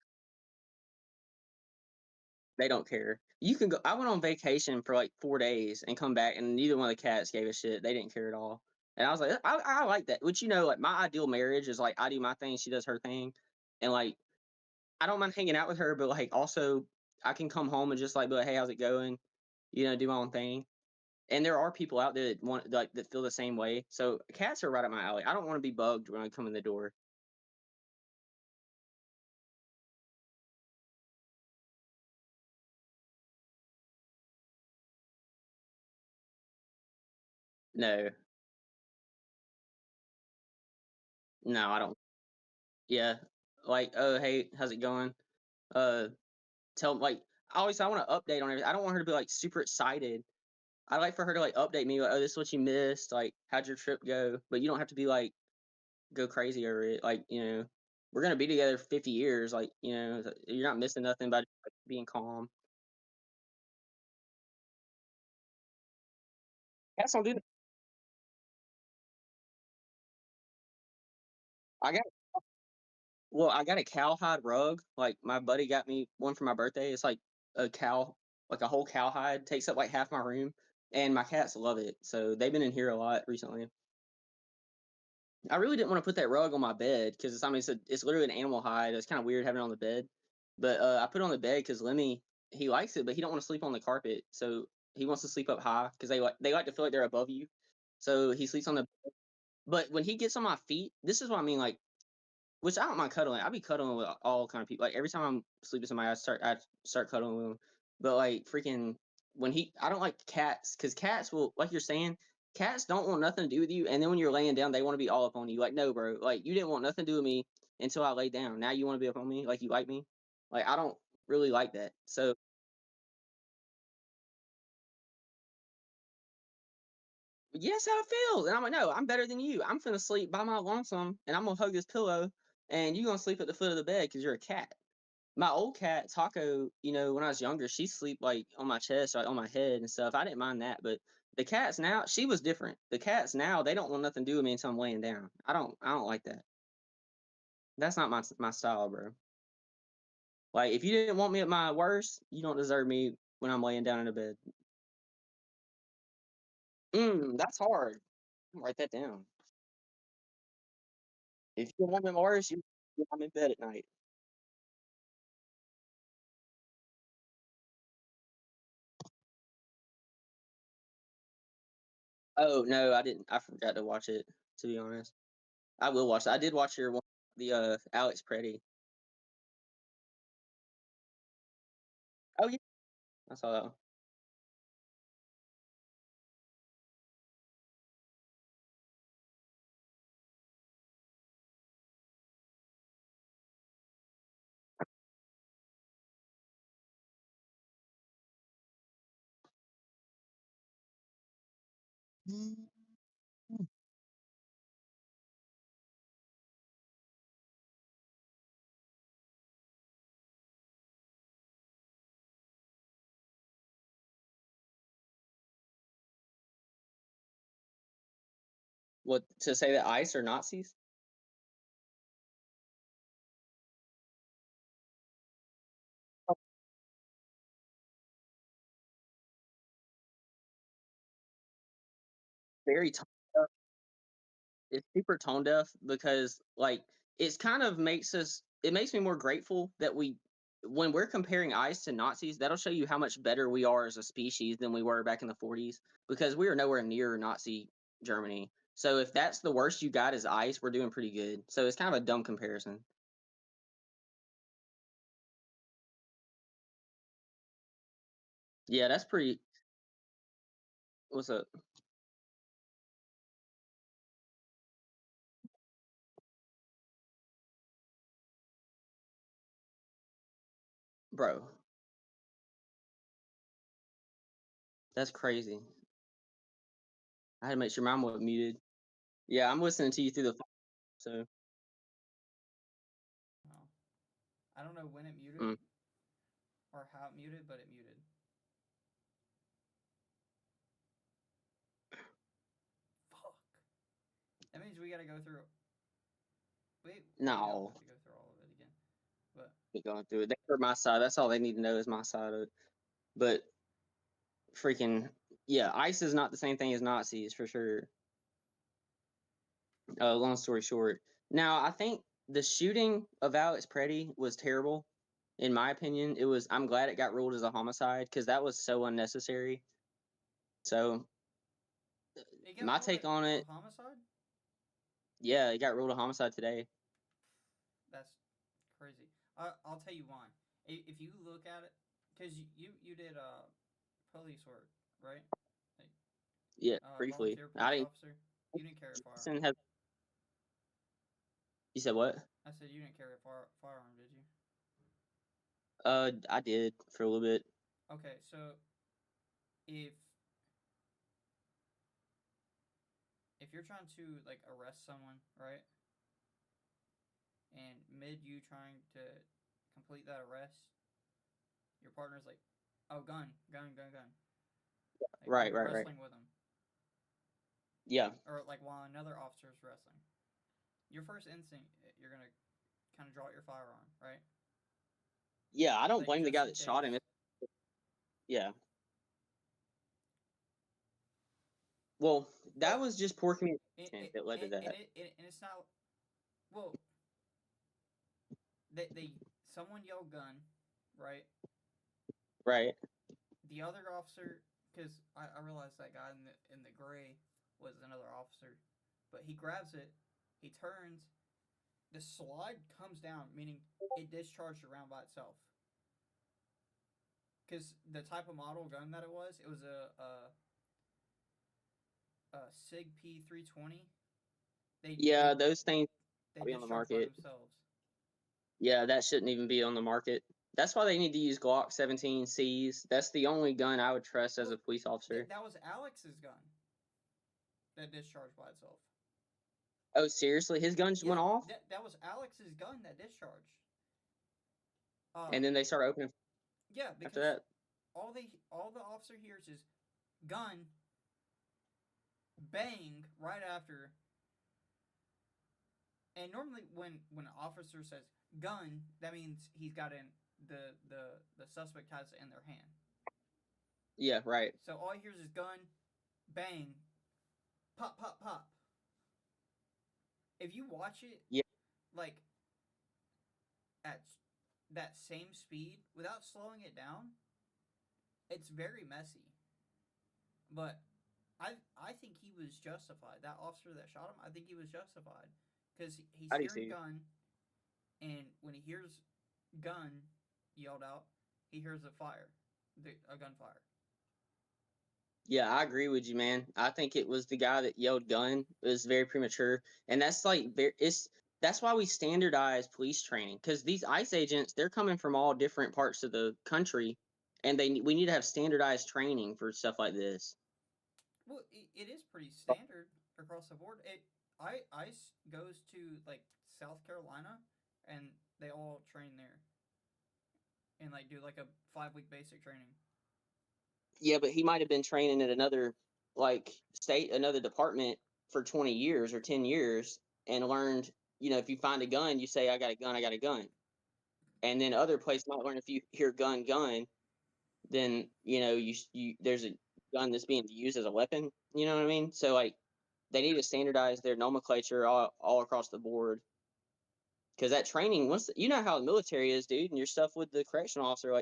they don't care. You can go. I went on vacation for like 4 days and come back, and neither one of the cats gave a shit. They didn't care at all. And I was like, I like that. Which like my ideal marriage is like I do my thing, she does her thing, and like I don't mind hanging out with her, but like also I can come home and just like be like, hey, how's it going? Do my own thing. And there are people out there that want like that feel the same way. So cats are right up my alley. I don't want to be bugged when I come in the door. No, no, I don't. Yeah, like, oh, hey, how's it going? Uh, tell like I want to update on everything. I don't want her to be like super excited. I like for her to like update me, like, oh, this is what you missed. Like, how'd your trip go? But you don't have to be like go crazy over it. Like, we're gonna be together for 50 years. Like, you're not missing nothing by like, being calm. Cats don't do that. I got I got a cowhide rug. Like my buddy got me one for my birthday. It's like a cow, like a whole cowhide, takes up like half my room, and my cats love it. So they've been in here a lot recently. I really didn't want to put that rug on my bed because it's literally an animal hide. It's kind of weird having it on the bed, but I put it on the bed because Lemmy he likes it, but he don't want to sleep on the carpet. So he wants to sleep up high because they like to feel like they're above you. So he sleeps on the. But when he gets on my feet, this is what I mean. Like which I don't mind cuddling. I be cuddling with all kind of people. Like every time I'm sleeping with somebody, I start cuddling with them. But like freaking I don't like cats because cats will like you're saying, cats don't want nothing to do with you. And then when you're laying down, they want to be all up on you. Like no, bro. Like you didn't want nothing to do with me until I lay down. Now you want to be up on me, like you like me. Like I don't really like that. So yes, how it feels. And I'm like, no, I'm better than you. I'm finna sleep by my lonesome, and I'm gonna hug this pillow, and you gonna sleep at the foot of the bed because you're a cat. My old cat Taco, when I was younger, she sleep like on my chest, like on my head and stuff. I didn't mind that, but the cats now, she was different. The cats now, they don't want nothing to do with me until I'm laying down. I don't like that. That's not my style, bro. Like if you didn't want me at my worst, you don't deserve me when I'm laying down in a bed. That's hard. Write that down. If you don't want me at my worst, I'm in bed at night. Oh no, I didn't. I forgot to watch it. To be honest, I will watch it. I did watch your one, the Alex Preddy. Oh yeah, I saw that one. What to say that ICE are Nazis? Very tone deaf. It's super tone deaf because like it makes me more grateful that we when we're comparing ICE to Nazis, that'll show you how much better we are as a species than we were back in the 40s because we are nowhere near Nazi Germany. So if that's the worst you got is ICE, we're doing pretty good. So it's kind of a dumb comparison. Yeah, that's pretty. What's up, bro? That's crazy. I had to make sure mine wasn't muted. Yeah, I'm listening to you through the phone. So, Oh, I don't know when it muted mm. or how it muted, but it muted. Fuck. That means we gotta go through. We don't No, have to go through all of it again. But keep going through it. They heard my side. That's all they need to know is my side of it. But freaking yeah, ICE is not the same thing as Nazis for sure. Long story short, now I think the shooting of Alex Preddy was terrible. In my opinion, it was. I'm glad it got ruled as a homicide because that was so unnecessary. So it got my ruled take on a it, homicide. yeah, it got ruled a homicide today. That's crazy. I'll tell you why. If you look at it, because you did police work, right? Like, Yeah, briefly. volunteer I police didn't. officer. You didn't carry a firearm. Jason has, you said what? I said you didn't carry a firearm, did you? I did for a little bit. Okay, so if if you're trying to like arrest someone, right? And mid you trying to complete that arrest, your partner's like, "Oh, gun, gun, gun, gun." Like Right, you're right, right. wrestling with them, Yeah, or like while another officer's wrestling. Your first instinct, you're gonna kind of draw out your firearm, right? yeah. I don't Like blame the just guy in that shot him. case. Yeah. Well, that Well, was just poor it, communication it, that led to that. and it's not. Well, they someone yelled gun, right? Right. The other officer, because I realized that guy in the gray was another officer, but he grabs it, he turns, the slide comes down, meaning it discharged around by itself. Because the type of model gun that it was a Sig P320. They Yeah, those things they probably on the discharge by market. themselves. Yeah, that shouldn't even be on the market. That's why they need to use Glock 17Cs. That's the only gun I would trust as Well, a police officer. that was Alex's gun that discharged by itself. Oh, seriously? His gun just Yeah, went off? that was Alex's gun that discharged. And then they started opening Yeah, after because that? all the officer hears is gun, bang right after. And normally when an officer says gun, that means he's got in the suspect has it in their hand. Yeah, right. So all he hears is gun, bang, pop, pop, pop. If you watch it Yeah, like at that same speed without slowing it down, it's very messy. But I think he was justified. That officer that shot him, I think he was justified because he's I do hearing too. gun, and when he hears gun yelled out, he hears a fire, a gunfire. Yeah, I agree with you, man. I think it was the guy that yelled gun. It was very premature. And that's like, that's why we standardize police training because these ICE agents, they're coming from all different parts of the country and we need to have standardized training for stuff like this. Well, it is pretty standard across the board. ICE goes to like South Carolina, and they all train there, and like do like a 5 week basic training. Yeah, but he might have been training at another like state, another department for 20 years or 10 years and learned, if you find a gun, you say, I got a gun, I got a gun. And then other place might learn if you hear gun, gun, then, there's a gun that's being used as a weapon. You know what I mean? So like they need to standardize their nomenclature all across the board. because that training, once you know how the military is, dude, and your stuff with the correctional officer,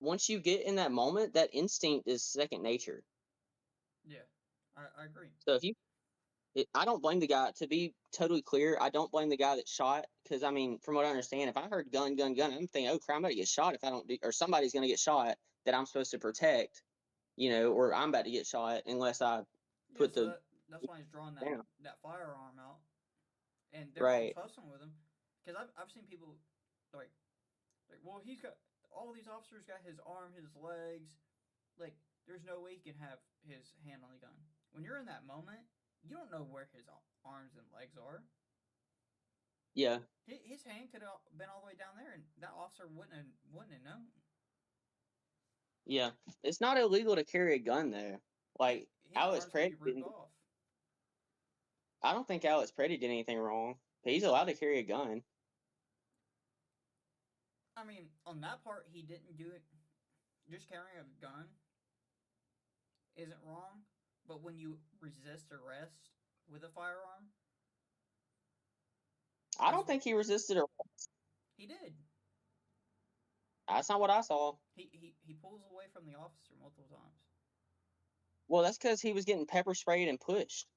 once you get in that moment, that instinct is second nature. Yeah, I agree. So if you, I don't blame the guy. To be totally clear, I don't blame the guy that shot, because I mean, from what I understand, if I heard gun, gun, gun, I'm thinking, oh crap, I'm about to get shot if I don't do, or somebody's going to get shot that I'm supposed to protect, or I'm about to get shot unless I Yeah, put so the that's why he's drawing down. that firearm out, and they're all Right. tussling with him, because I've seen people like well, he's got all these officers got his arm, his legs, like there's no way he can have his hand on the gun. When you're in that moment, you don't know where his arms and legs are. Yeah. His hand could have been all the way down there, and that officer wouldn't have known. Yeah. It's not illegal to carry a gun though. Like His Alex arms could be Preddy ripped didn't. off. I don't think Alex Preddy did anything wrong. But he's allowed to carry a gun. I mean, on that part, he didn't do it. Just carrying a gun isn't wrong, but when you resist arrest with a firearm, I don't think he resisted arrest. He did. That's not what I saw. He pulls away from the officer multiple times. Well, that's because he was getting pepper sprayed and pushed.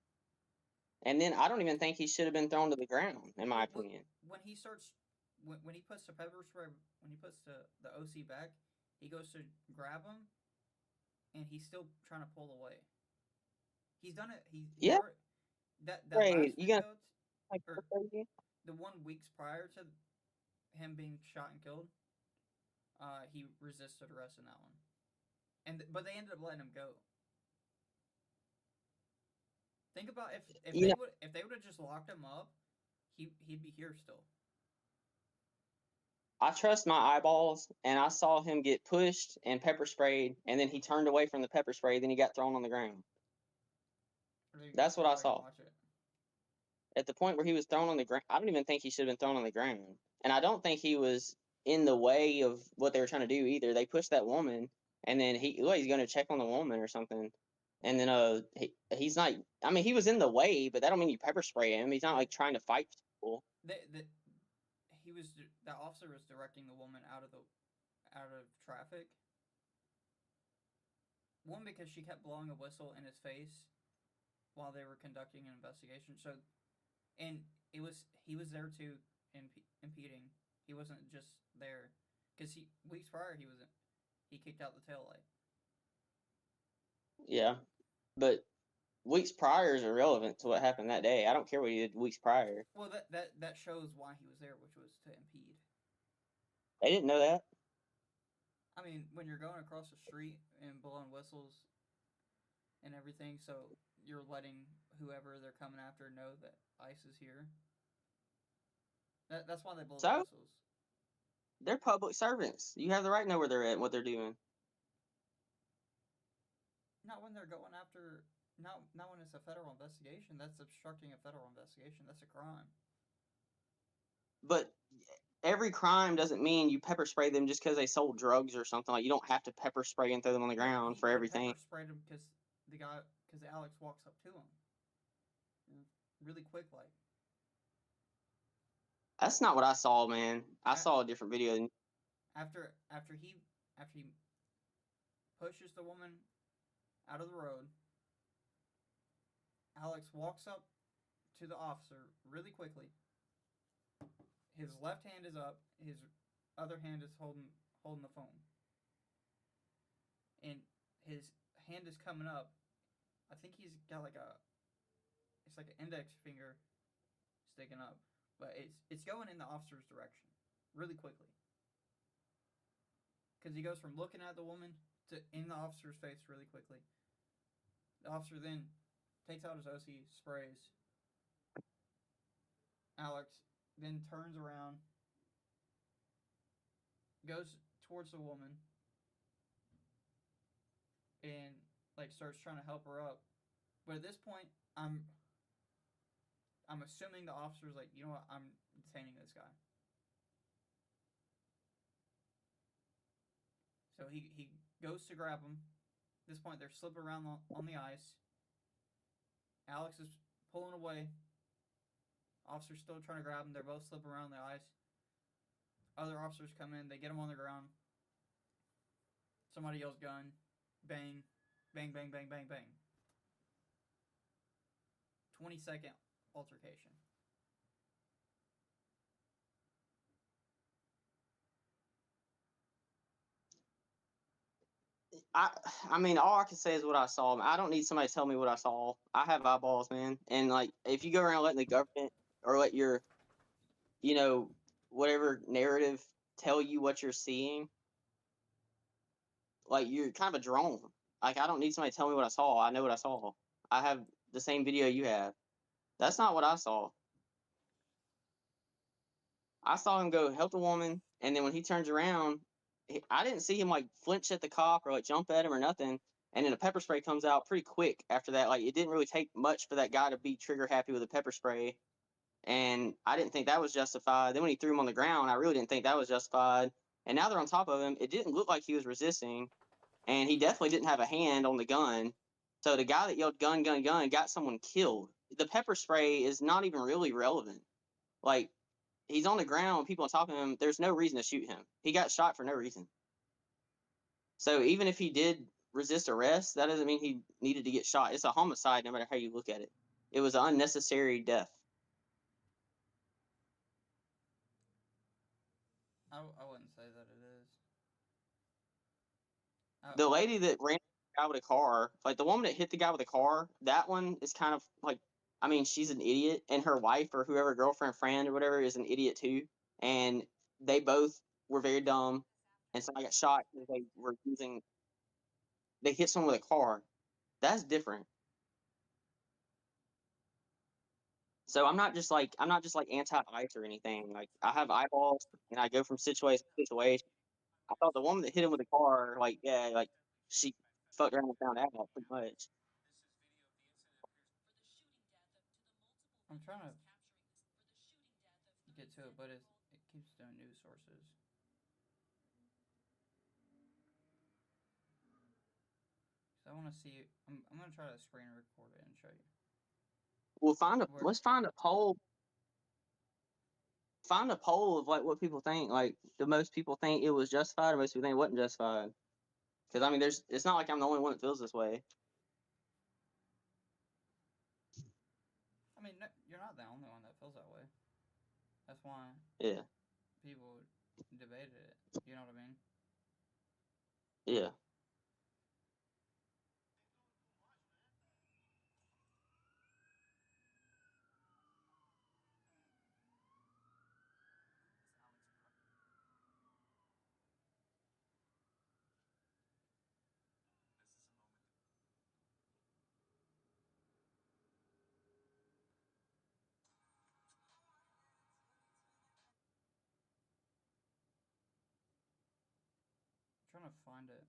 And then I don't even think he should have been thrown to the ground, in my opinion. When he starts, when he puts the pepper spray, when he puts the OC back, he goes to grab him, and he's still trying to pull away. He's done it. Yeah. Already, that last video, or crazy? the 1 weeks prior to him being shot and killed, he resisted arrest in that one, but they ended up letting him go. Think about if they would have just locked him up, he'd be here still. I trust my eyeballs, and I saw him get pushed and pepper sprayed, and then he turned away from the pepper spray, then he got thrown on the ground. That's what I saw. At the point where he was thrown on the ground, I don't even think he should have been thrown on the ground. And I don't think he was in the way of what they were trying to do either. They pushed that woman, and then he's going to check on the woman or something. And then he's not. I mean, he was in the way, but that don't mean you pepper spray him. He's not like trying to fight people. That officer was directing the woman out of traffic. One, because she kept blowing a whistle in his face while they were conducting an investigation. So, and he was there too, impeding. He wasn't just there because weeks prior he kicked out the tail light. Yeah, but weeks prior is irrelevant to what happened that day. I don't care what he did weeks prior. Well, that shows why he was there, which was to impede. They didn't know that. I mean, when you're going across the street and blowing whistles and everything, so you're letting whoever they're coming after know that ICE is here. That's why they blow the whistles. They're public servants. You have the right to know where they're at and what they're doing. Not when they're going after. Not when it's a federal investigation. That's obstructing a federal investigation. That's a crime. But every crime doesn't mean you pepper spray them just because they sold drugs or something. Like, you don't have to pepper spray and throw them on the ground for everything. Pepper sprayed him because Alex walks up to him really quick, like. That's not what I saw, man. I saw a different video. After he pushes the woman out of the road, Alex walks up to the officer really quickly. His left hand is up. His other hand is holding the phone. And his hand is coming up. I think he's got it's like an index finger sticking up. But it's going in the officer's direction really quickly. Because he goes from looking at the woman to in the officer's face really quickly. The officer then takes out his OC, sprays. Alex then turns around, goes towards the woman, and starts trying to help her up. But at this point, I'm assuming the officer's like, you know what, I'm detaining this guy. So he goes to grab him. At this point, they're slipping around on the ice. Alex is pulling away. Officer's still trying to grab him. They're both slipping around the ice. Other officers come in. They get him on the ground. Somebody yells gun. Bang. Bang, bang, bang, bang, bang. 20-second altercation. I mean, all I can say is what I saw. I don't need somebody to tell me what I saw. I have eyeballs, man. And like, if you go around letting the government or let your, you know, whatever narrative tell you what you're seeing, like you're kind of a drone. Like, I don't need somebody to tell me what I saw. I know what I saw. I have the same video you have. That's not what I saw. I saw him go help the woman, and then when he turns around, I didn't see him like flinch at the cop or like jump at him or nothing. And then a pepper spray comes out pretty quick after that. Like, it didn't really take much for that guy to be trigger happy with a pepper spray, and I didn't think that was justified. Then when he threw him on the ground, I really didn't think that was justified. And now they're on top of him. It didn't look like he was resisting, and he definitely didn't have a hand on the gun. So the guy that yelled gun, gun, gun got someone killed. The pepper spray is not even really relevant. Like, he's on the ground, people on top of him, there's no reason to shoot him. He got shot for no reason. So even if he did resist arrest, that doesn't mean he needed to get shot. It's a homicide no matter how you look at it. It was an unnecessary death. I wouldn't say that it is. The lady that ran the guy with a car, like the woman that hit the guy with a car, that one is kind of like, I mean, she's an idiot, and her wife or whoever, girlfriend, friend, or whatever, is an idiot too. And they both were very dumb, and somebody got shot because they hit someone with a car. That's different. So I'm not just like anti-ice or anything. Like, I have eyeballs and I go from situation to situation. I thought the woman that hit him with the car, like, yeah, like she fucked around and found out pretty much. I'm trying to get to it, but it keeps doing news sources. So I want to see. I'm gonna try to screen record it and show you. Well, Where let's find a poll. Find a poll of like what people think. Like, the most people think it was justified, or most people think it wasn't justified. Because I mean, it's not like I'm the only one that feels this way. I mean, no, you're not the only one that feels that way. That's why Yeah, people debated it. You know what I mean? yeah. I'm trying to find it.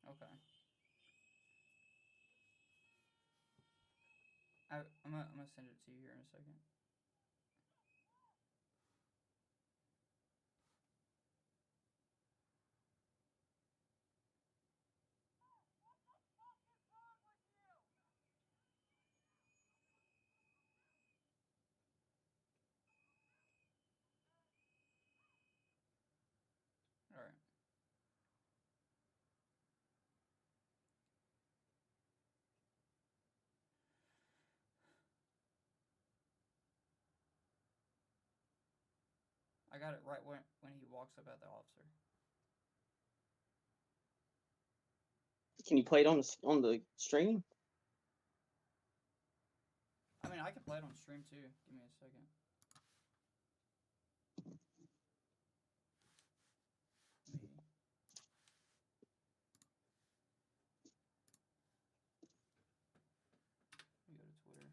Okay. I'm gonna send it to you here in a second. All right. I got it right when he walks up at the officer. Can you play it on the stream? I mean, I can play it on stream too. Give me a second. Me. Let me go to Twitter.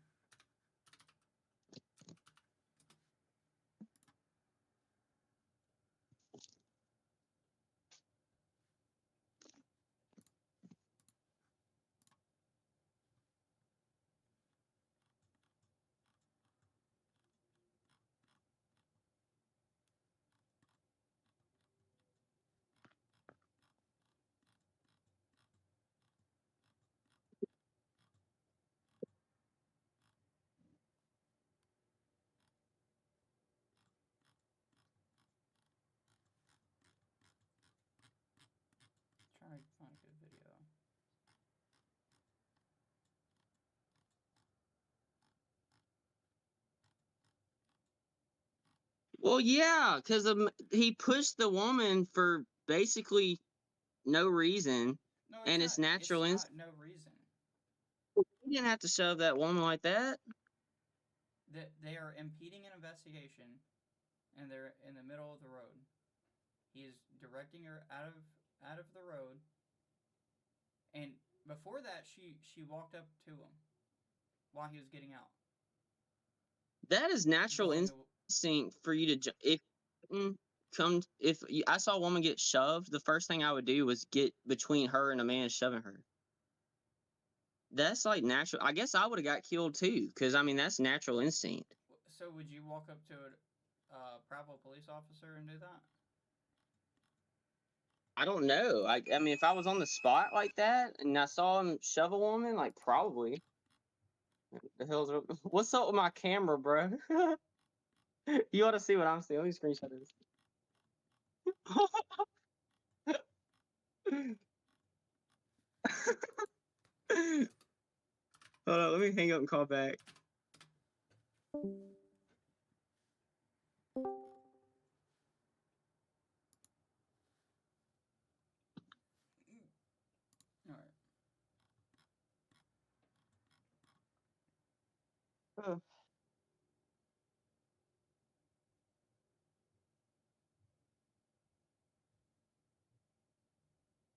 Well, yeah, because he pushed the woman for basically no reason, No, it's and not. it's It's natural not instinct. no reason. He didn't have to shove that woman like that. That they are impeding an investigation, and they're in the middle of the road. He is directing her out of the road, and before that, she walked up to him while he was getting out, That is natural going to. instinct for you to if come if I saw a woman get shoved, the first thing I would do was get between her and a man shoving her. That's like natural. I guess I would have got killed too, because I mean that's natural instinct. So would you walk up to a Prattville police officer and do that? I don't know. I mean, if I was on the spot like that and I saw him shove a woman, like probably. The hell's what's up with my camera, bro? You ought to see what I'm seeing. Let me screenshot this. Hold on, let me hang up and call back. All right.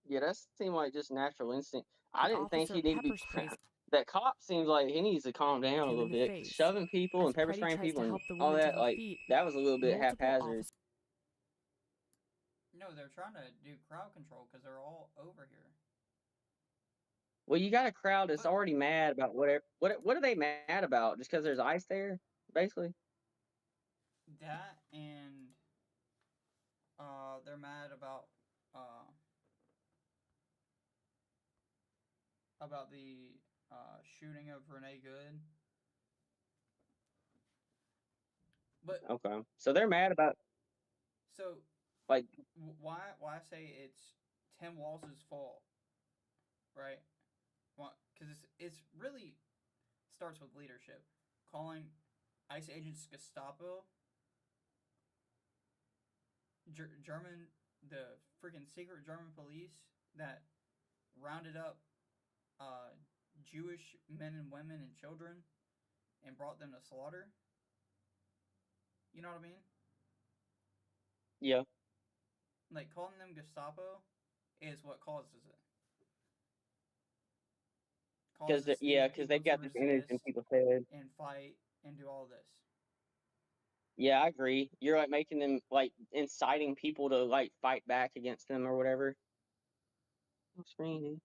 Yeah, that seemed like just natural instinct. I The didn't think officer he needed to be. pepper sprays That cop seems like he needs to calm down a him little in the bit. 'Cause face. shoving people As and pepper Preddy spraying tries people to and help the all woman to that, her like feet, that was a little bit multiple haphazard. officers. No, they're trying to do crowd control because they're all over here. Well, you got a crowd that's But already mad about whatever. What are they mad about? Just because there's ice there, basically. that and they're mad uh about the shooting of Renee Good. But Okay, so they're mad about so like why I say it's Tim Walz's fault, right? Because it's really starts with leadership. Calling ICE agents Gestapo, German, the freaking secret German police that rounded up uh, Jewish men and women and children and brought them to slaughter. You know what I mean? yeah, Like calling them Gestapo is what causes it. Causes these because people they've to got the advantage in resist people's head. and fight and do all this. Yeah, I agree. You're like making them like inciting people to like fight back against them or whatever. Screen.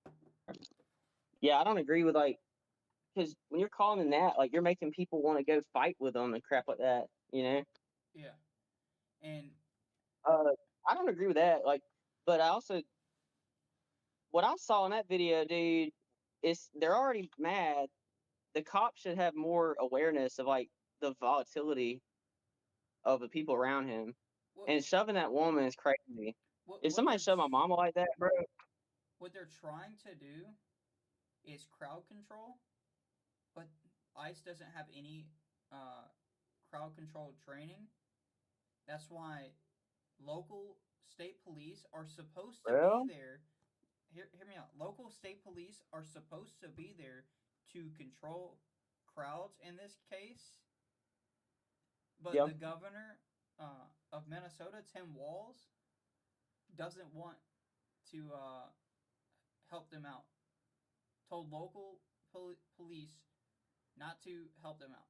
Yeah, I don't agree with like because when you're calling them that, like you're making people want to go fight with them and crap like that. You know. Yeah, and Uh, I don't agree with that. Like, but I also what I saw in that video, dude, is they're already mad. The cops should have more awareness of like the volatility of the people around him. what And shoving that woman is crazy. what If what somebody they're shoved my mama like that, bro, what they're trying to do is crowd control, but ICE doesn't have any uh, crowd control training. That's why local state police are supposed to be well, there. Hear me out. Local state police are supposed to be there to control crowds in this case, but yeah. the governor of Minnesota, Tim Walz, doesn't want to help them out. Told local police not to help them out.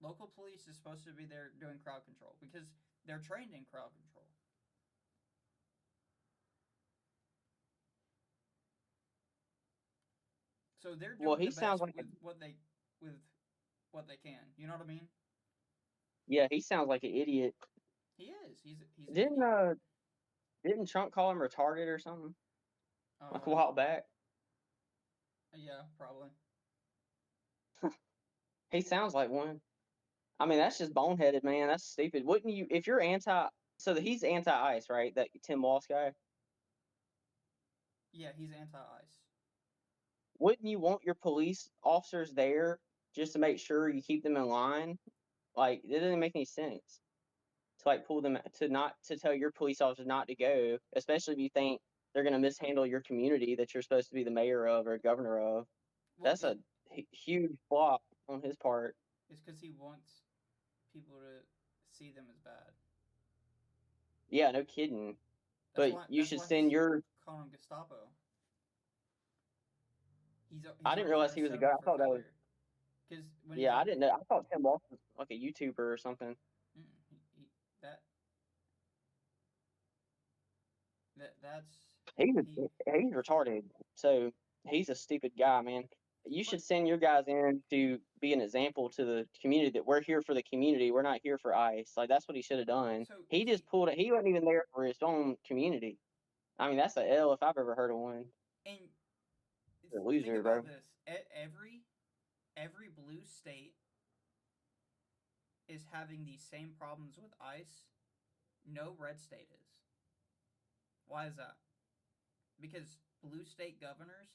Local police is supposed to be there doing crowd control because they're trained in crowd control. So they're Well, doing he the sounds best like with what they can. You know what I mean? yeah, he sounds like an idiot. He is. He's an Didn't idiot. didn't Trump call him retarded or something like a Uh, while back? yeah, probably. He sounds like one. I mean, that's just boneheaded, man. That's stupid. Wouldn't you if you're anti? So that he's anti-ice, right? That Tim Walsh guy. Yeah, he's anti-ICE. Wouldn't you want your police officers there just to make sure you keep them in line? Like, it doesn't make any sense to like pull them to not to tell your police officers not to go, especially if you think they're going to mishandle your community that you're supposed to be the mayor of or governor of. Well, That's a huge flop on his part. it's because he wants people to see them as bad. Yeah, no kidding. That's But why. you That's should why send he's your. calling him Gestapo. He's I didn't already realize kind of he was a set guy. him up I for thought that was. failure. Because when he's Yeah, I didn't know. I thought Tim Walsh was like a YouTuber or something. he, that that's He's he he's retarded. So he's a stupid guy, man. You but should send your guys in to be an example to the community that we're here for the community. We're not here for ICE. Like that's what he should have done. so He see just pulled it. He wasn't even there for his own community. I mean, that's a L if I've ever heard of one. and He's a think loser, bro. about this. Every blue state is having these same problems with ICE. No red state is. Why is that? Because blue state governors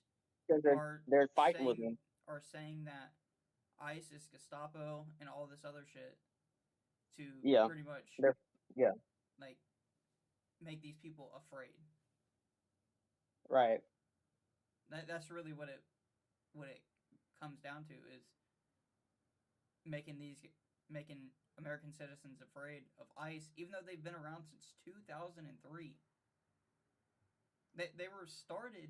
Because are they're fighting with saying him. that ICE is Gestapo and all this other shit to Yeah, pretty much they're yeah, like make these people afraid. right. That's really what it comes down to is making American citizens afraid of ICE, even though they've been around since 2003. They were started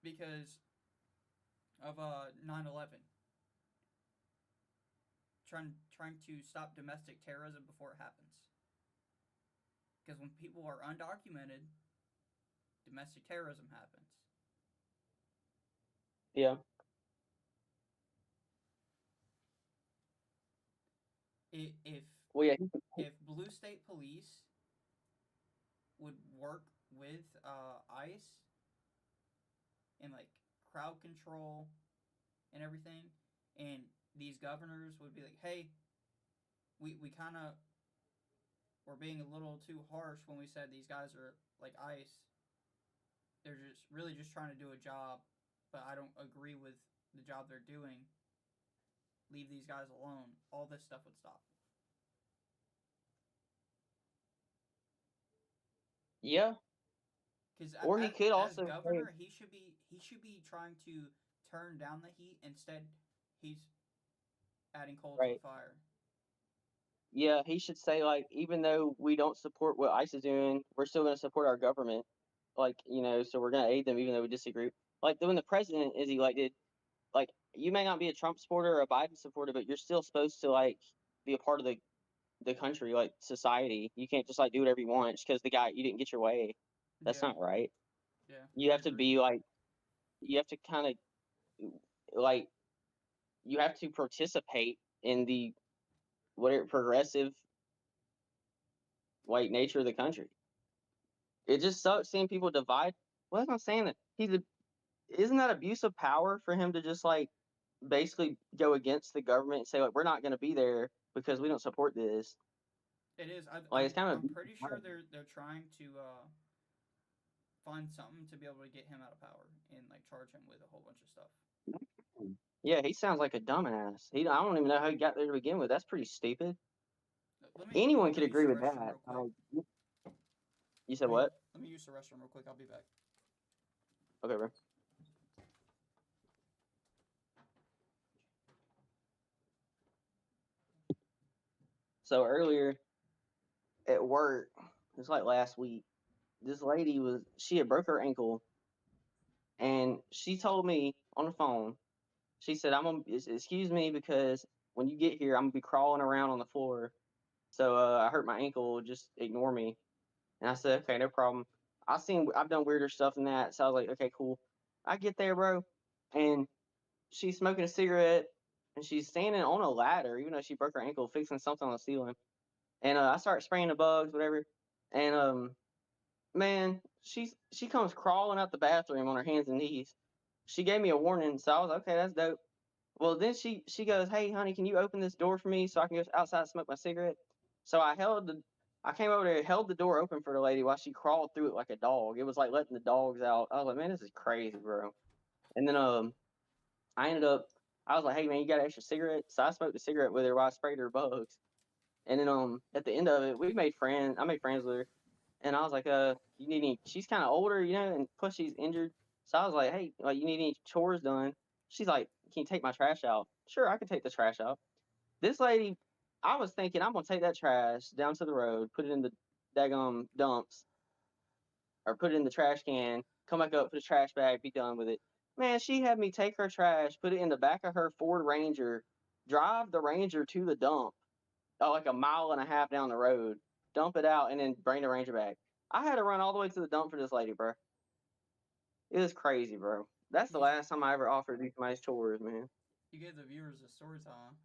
because of 9/11, trying to stop domestic terrorism before it happens. Because when people are undocumented, domestic terrorism happens. Yeah. If Well, yeah. if blue state police would work with ICE and like crowd control and everything, and these governors would be like, hey, we kind of were being a little too harsh when we said these guys are like ICE. They're just really just trying to do a job, but I don't agree with the job they're doing. Leave these guys alone. All this stuff would stop. Yeah. Because Or he could as also say, governor, he should be trying to turn down the heat. Instead, he's adding coal to the right. fire. Yeah, he should say like, even though we don't support what ICE is doing, we're still going to support our government. Like, so we're going to aid them even though we disagree. Like when the president is elected, like you may not be a Trump supporter or a Biden supporter, but you're still supposed to like be a part of the country, like society. You can't just like do whatever you want just because the guy you didn't get your way. That's Yeah, not right. yeah, You I have to agree. be like, you have to kind of like, you have to participate in the whatever progressive like nature of the country. It just sucks seeing people divide. Well, I'm not saying that isn't that abuse of power for him to just like basically go against the government and say like we're not going to be there because we don't support this. It is. Like it's kind of I'm pretty sure they're trying to find something to be able to get him out of power and like charge him with a whole bunch of stuff. yeah, he sounds like a dumbass. I don't even know how he got there to begin with. That's pretty stupid. Let Anyone me could go use agree the with restroom that. real quick. You said what? Let me use the restroom real quick. I'll be back. Okay, bro. So earlier at work, it was like last week, this lady she had broke her ankle, and she told me on the phone, she said, excuse me, because when you get here, I'm gonna be crawling around on the floor. So I hurt my ankle, just ignore me. And I said, okay, no problem. I've done weirder stuff than that. So I was like, okay, cool. I get there, bro, and she's smoking a cigarette, and she's standing on a ladder, even though she broke her ankle, fixing something on the ceiling. And I start spraying the bugs, whatever. And man, she comes crawling out the bathroom on her hands and knees. She gave me a warning, so I was like, okay, that's dope. Well, then she goes, hey, honey, can you open this door for me so I can go outside and smoke my cigarette? So I came over there, held the door open for the lady while she crawled through it like a dog. It was like letting the dogs out. I was like, man, this is crazy, bro. And then I ended up, I was like, hey, man, you got an extra cigarette? So I smoked a cigarette with her while I sprayed her bugs. And then at the end of it, we made friends. I made friends with her, and I was like, you need any? She's kind of older, and plus she's injured. So I was like, hey, like, you need any chores done? She's like, can you take my trash out? Sure, I can take the trash out. This lady, I was thinking I'm gonna take that trash down to the road, put it in the daggum dumps, or put it in the trash can, come back up, put a trash bag, be done with it. Man, she had me take her trash, put it in the back of her Ford Ranger, drive the Ranger to the dump, like a mile and a half down the road, dump it out, and then bring the Ranger back. I had to run all the way to the dump for this lady, bro. It was crazy, bro. That's the You, last time I ever offered these nice chores, man. you gave the viewers a story time.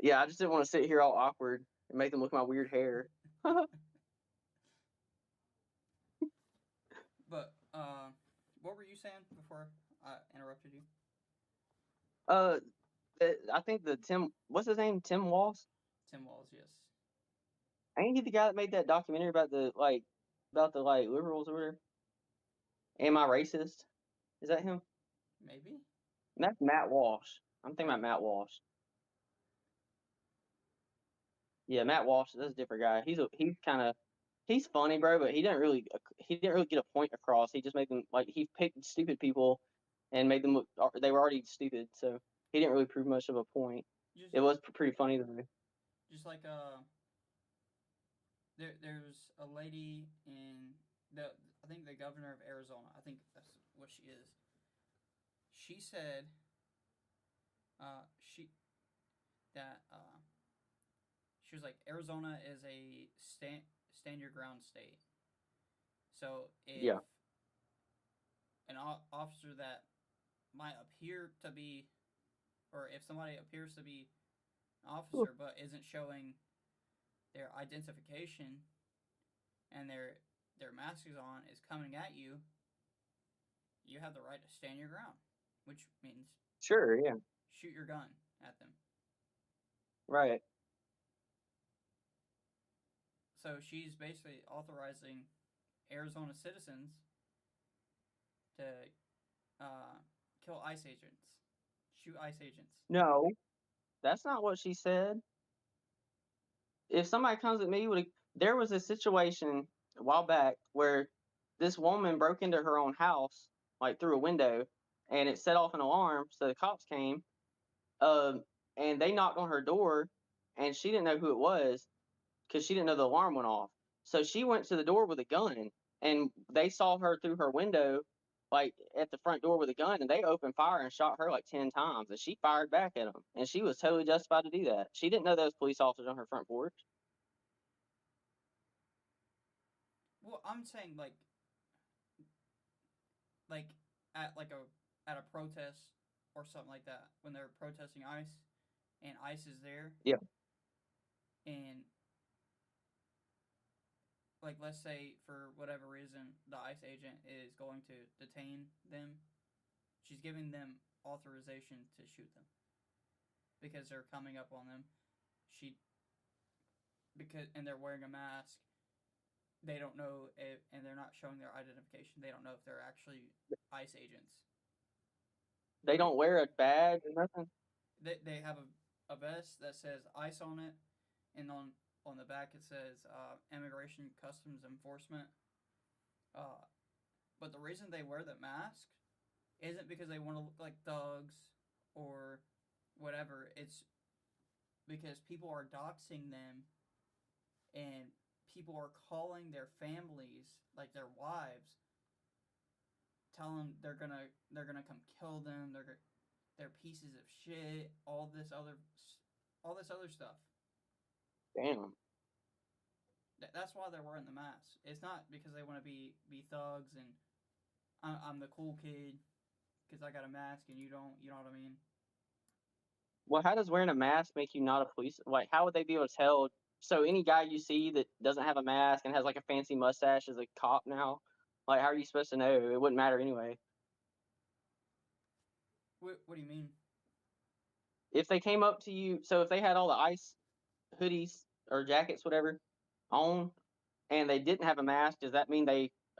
Yeah, I just didn't want to sit here all awkward and make them look at my weird hair. But what were you saying before I interrupted you? uh, I think the Tim, what's his name? Tim Walsh. Tim Walls, yes. Ain't he the guy that made that documentary about the liberals or whatever? Am I racist? Is that him? Maybe. That's Matt Walsh. I'm thinking about Oh. Matt Walsh. Yeah, Matt Walsh. That's a different guy. He's funny, bro, but he didn't really get a point across. He just made them like he picked stupid people and made them look. They were already stupid, so he didn't really prove much of a point. Just It was pretty funny though. just like there's a lady in I think the governor of Arizona. I think that's what she is. She said she that she was like Arizona is a stand your ground state. So if Yeah. an officer that might appear to be, or if somebody appears to be an officer but isn't showing their identification and their mask is on, is coming at you, you have the right to stand your ground, which means Sure. Yeah. shoot your gun at them. Right. So she's basically authorizing Arizona citizens to kill ICE agents, shoot ICE agents. No, that's not what she said. If somebody comes at me there was a situation a while back where this woman broke into her own house, like through a window, and it set off an alarm. So the cops came, um, and they knocked on her door, and she didn't know who it was because she didn't know the alarm went off. So she went to the door with a gun, and they saw her through her window, like at the front door with a gun, and they opened fire and shot her like 10 times, and she fired back at them, and she was totally justified to do that. She didn't know those police officers on her front porch. Well, I'm saying like at a protest or something like that when they're protesting ICE and ICE is there. Yeah. And like let's say for whatever reason the ICE agent is going to detain them, she's giving them authorization to shoot them because they're coming up on them. She and they're wearing a mask. They don't know if, and they're not showing their identification. They don't know if they're actually ICE agents. They don't wear a badge or nothing. They have a vest that says ICE on it, and on the back it says Immigration Customs Enforcement. But the reason they wear the mask isn't because they want to look like thugs or whatever. It's because people are doxing them, and people are calling their families, like their wives, telling them they're gonna come kill them. They're pieces of shit. All this other stuff. Damn. That's why they're wearing the mask. It's not because they want to be thugs and I'm the cool kid because I got a mask and you don't. You know what I mean? Well, how does wearing a mask make you not a police? Like, how would they be able to tell? So any guy you see that doesn't have a mask and has like a fancy mustache is a cop now. Like, how are you supposed to know? It wouldn't matter anyway. What do you mean? If they came up to you, so if they had all the ICE hoodies or jackets, whatever, on, and they didn't have a mask, does that mean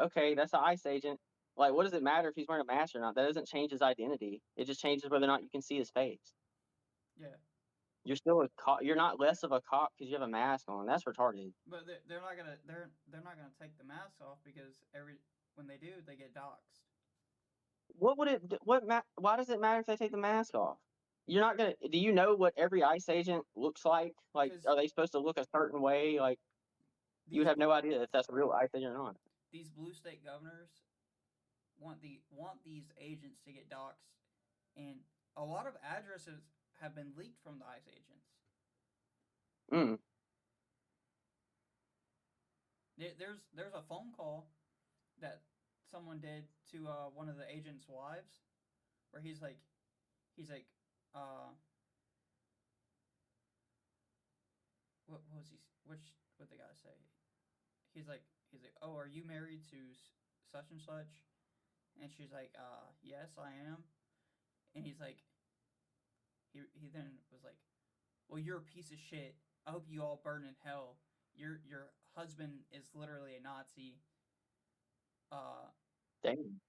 okay, that's an ICE agent? Like, what does it matter if he's wearing a mask or not? That doesn't change his identity. It just changes whether or not you can see his face. Yeah. You're still a cop. You're not less of a cop because you have a mask on. That's retarded. But they're not gonna take the mask off because when they do they get doxxed. What would it? Why does it matter if they take the mask off? You're not gonna. Do you know what every ICE agent looks like? Like, Because are they supposed to look a certain way? Like, you would these have no idea if that's a real ICE agent or not. these blue state governors want these agents to get doxxed, and a lot of addresses have been leaked from the ICE agents. Mm. There's a phone call that someone did to one of the agents' wives, where he's like, uh, what was he? What the guy say? He's like, oh, are you married to such and such? And she's like, yes, I am. And he's like, he then was like, well, you're a piece of shit. I hope you all burn in hell. Your husband is literally a Nazi. Uh, Damn.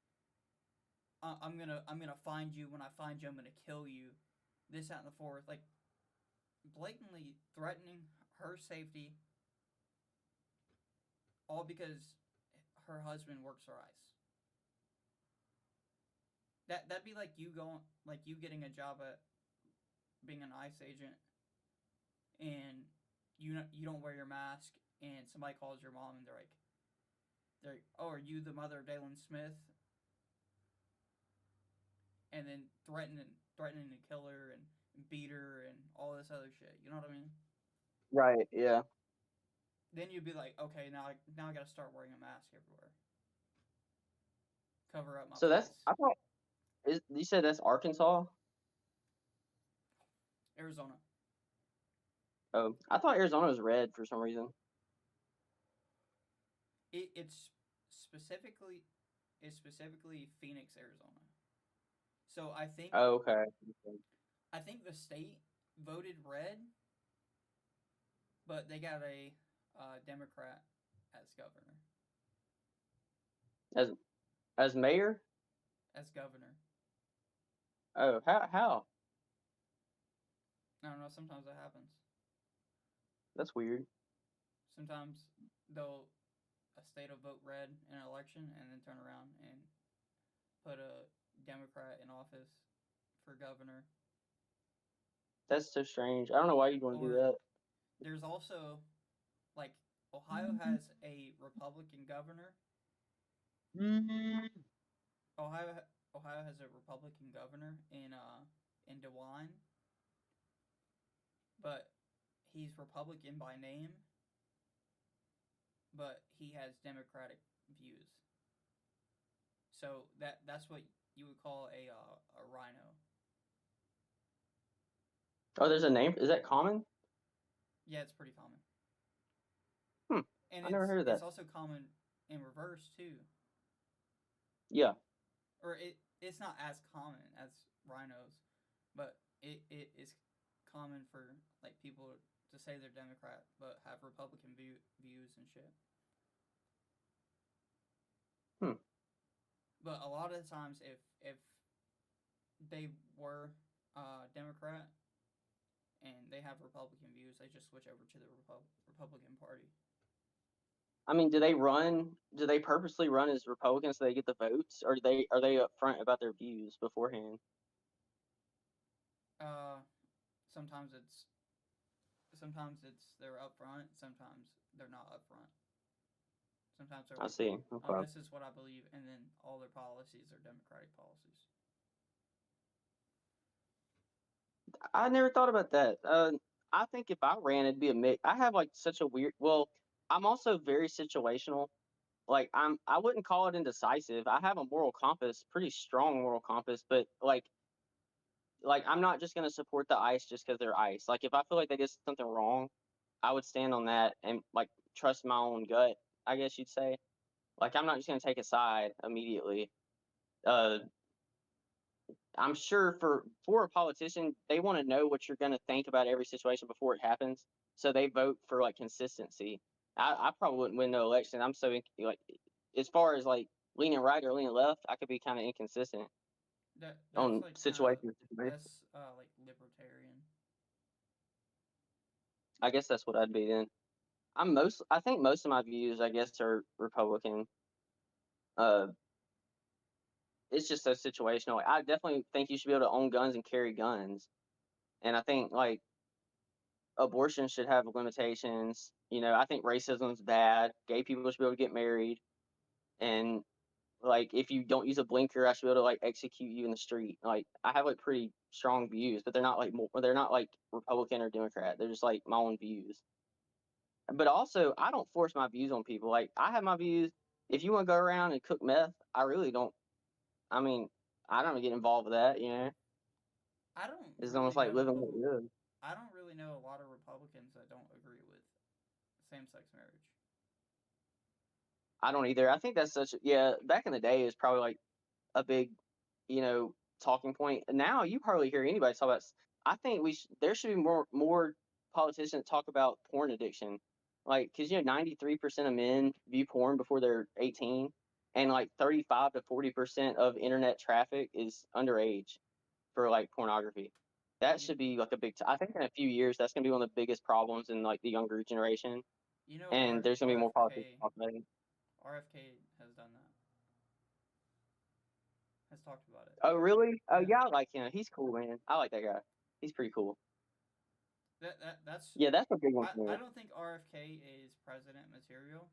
I'm gonna find you. When I find you, I'm gonna kill you. This, that, and the fourth. Like, blatantly threatening her safety, all because her husband works for ICE. That'd be like you getting a job at being an ICE agent, and you don't wear your mask, and somebody calls your mom, and they're like, oh, are you the mother of Dalen Smith? And then threatening to kill her and beat her and all this other shit. You know what I mean? Right. Yeah. Then you'd be like, okay, now I gotta start wearing a mask everywhere, cover up my So face. I thought you said that's Arkansas. Arizona. Oh, I thought Arizona was red for some reason. It's specifically Phoenix, Arizona. So Oh, okay. I think the state voted red, but they got a Democrat as governor. As mayor. As governor. Oh, how? I don't know. Sometimes that happens. That's weird. Sometimes a state will vote red in an election and then turn around and put a Democrat in office for governor. That's so strange. I don't know why you'd want to do that. There's also, like, Ohio has a Republican governor. Ohio has a Republican governor in DeWine, but he's Republican by name, but he has Democratic views. So that's what you would call a rhino. Oh, there's a name. Is that common? Yeah, it's pretty common. And I never heard of that. It's also common in reverse too. Yeah. Or it's not as common as rhinos, but it is common for, like, people to say they're Democrat but have Republican views and shit. But a lot of the times, if they were Democrat and they have Republican views, they just switch over to the Republican Party. I mean, do they purposely run as Republicans so they get the votes, or are they upfront about their views beforehand? Sometimes it's they're upfront, sometimes they're not upfront. Sometimes they're like, I see. oh, Okay. this is what I believe, and then all their policies are Democratic policies. I never thought about that. I think if I ran, it'd be a mix. I have like such a weird. Well, I'm also very situational. Like I wouldn't call it indecisive. I have a moral compass, pretty strong moral compass, but like I'm not just gonna support the ICE just because they're ICE. Like if I feel like they did something wrong, I would stand on that and like trust my own gut, I guess you'd say. Like I'm not just gonna take a side immediately. Uh, I'm sure for a politician, they want to know what you're gonna think about every situation before it happens, so they vote for like consistency. I probably wouldn't win no election. I'm so like as far as like leaning right or leaning left, I could be kind of inconsistent That's on like situations. that's like libertarian. I guess that's what I'd be then. I think most of my views, I guess, are Republican. Uh, it's just so situational. Like, I definitely think you should be able to own guns and carry guns, and I think like abortion should have limitations. I think racism's bad. Gay people should be able to get married, and like if you don't use a blinker, I should be able to like execute you in the street. Like I have like pretty strong views, but they're not like Republican or Democrat. They're just like my own views. But also, I don't force my views on people. Like I have my views. If you want to go around and cook meth, I really don't. I mean, I don't get involved with that. I don't It's really almost like know. living what you live. I don't really know a lot of Republicans that don't agree with same-sex marriage. I don't either. I think that's yeah. Back in the day, is probably like a big, you know, talking point. Now you hardly hear anybody talk about. I think there should be more politicians talk about porn addiction, like because 93% of men view porn before they're 18, and like 35 to 40% of internet traffic is underage for like pornography. That You, should be like a big. I think in a few years that's gonna be one of the biggest problems in like the younger generation, you know, and there's gonna be more politics talking about it. RFK has done that. Has talked about it. Oh, really? Oh, Yeah. yeah, I like him. He's cool, man. I like that guy. He's pretty cool. That's. Yeah, that's a big one for I me. don't think RFK is president material.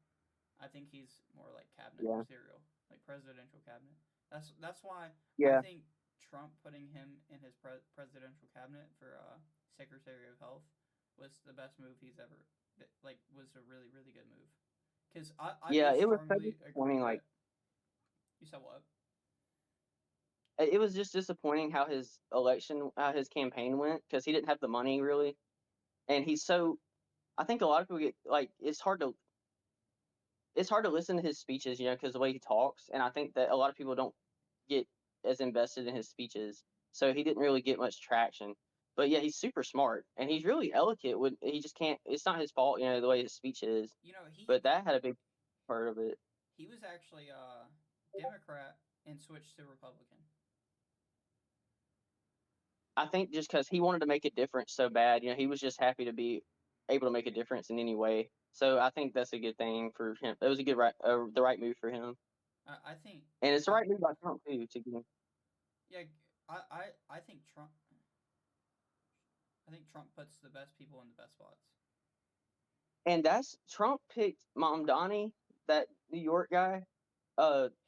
I think he's more like cabinet Yeah, material, like presidential cabinet. That's why I yeah, think Trump putting him in his presidential cabinet for Secretary of Health was the best move he's ever. Like was a really good move. Because I yeah. do It was so strongly agree disappointing. Like, that you said what? it was just disappointing how his campaign went because he didn't have the money really, and he's so. I think a lot of people get like it's hard to listen to his speeches, because the way he talks, and I think that a lot of people don't get as invested in his speeches, so he didn't really get much traction. But yeah, he's super smart and he's really eloquent. When he just can't, it's not his fault, the way his speech is. You know But that had a big part of it. he was actually Democrat and switched to Republican. I think just because he wanted to make a difference so bad, he was just happy to be able to make a difference in any way. So I think that's a good thing for him. It was a good the right move for him, I think and it's the I right move by Trump too to get him. yeah I think Trump. I think Trump puts the best people in the best spots. And that's Trump picked Mamdani, that New York guy.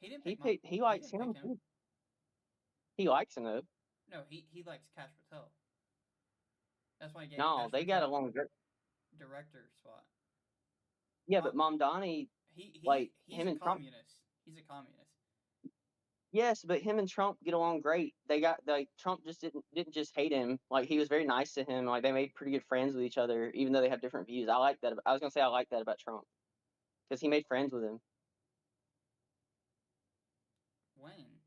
He didn't He pick Mom. picked. He He likes didn't pick him him. too. He likes him though. No, he likes Cash Patel. That's why he gave No, Cash they got Patel along great. director spot. Yeah, Mom, but Mamdani, he's him a and Trump. communist. He's a communist. Yes, but him and Trump get along great. They got like Trump just didn't just hate him. Like he was very nice to him. Like they made pretty good friends with each other, even though they have different views. I like that. I was gonna say I like that about Trump because he made friends with him. When?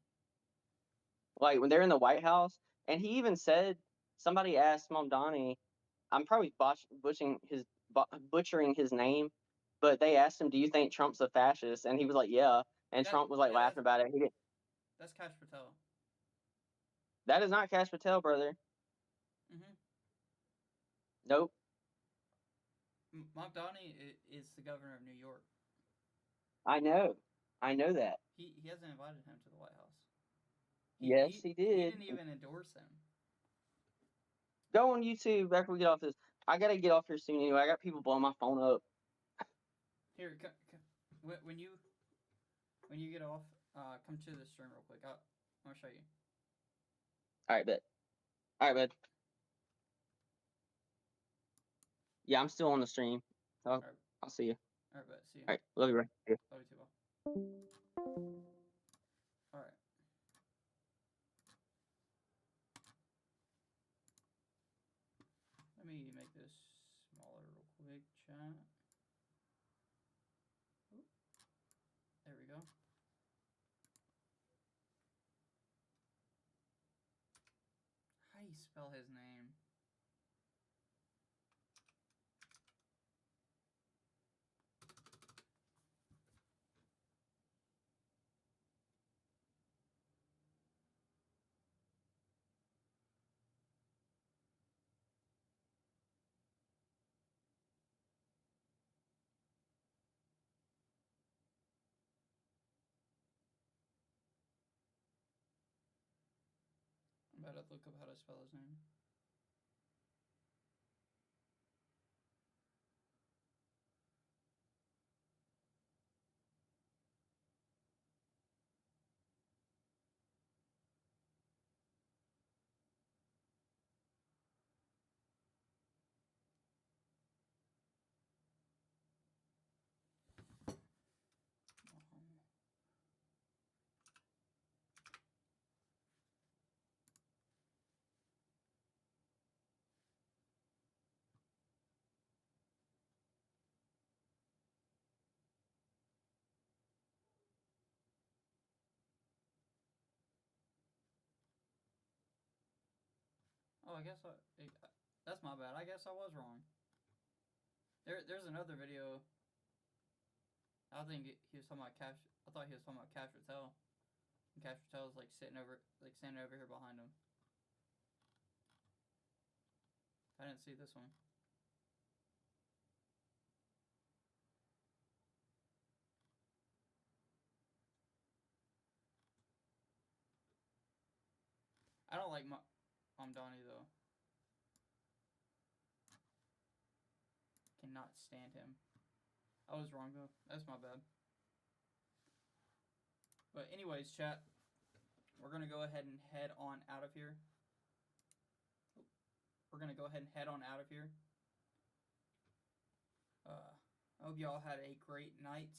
Like when they're in the White House, and he even said somebody asked Mamdani. I'm probably butchering his name, but they asked him, "Do you think Trump's a fascist?" And he was like, "Yeah." And That Trump was like yeah laughing about it. He didn't. that's Cash Patel. That is not Cash Patel, brother. Mm-hmm. Nope. Mamdani is the governor of New York. I know. I know that. He hasn't invited him to the White House. Yes, he He did. didn't even endorse him. Go on YouTube after we get off this. I gotta get off here soon anyway. I got people blowing my phone up. Here, when you get off, come to the stream real quick. I'll show you. All right, bet. All right, bud. Yeah, I'm still on the stream. All right, I'll see you. all right, bet. See you. All right, love you, bro. Yeah. Love you too, bro. All right. Let me make this smaller real quick, chat. Oop. There we go. How do you spell his name? gotta look up how to spell his name. Oh, I guess that's my bad. I guess I was wrong. There's another video. I think he was talking about Cash. I thought he was talking about Cash Patel. And Cash Patel's like standing over here behind him. I didn't see this one. I don't like Donnie though. Cannot stand him. I was wrong though. That's my bad. But anyways, chat, we're gonna go ahead and head on out of here. We're gonna go ahead and head on out of here. I hope y'all had a great night.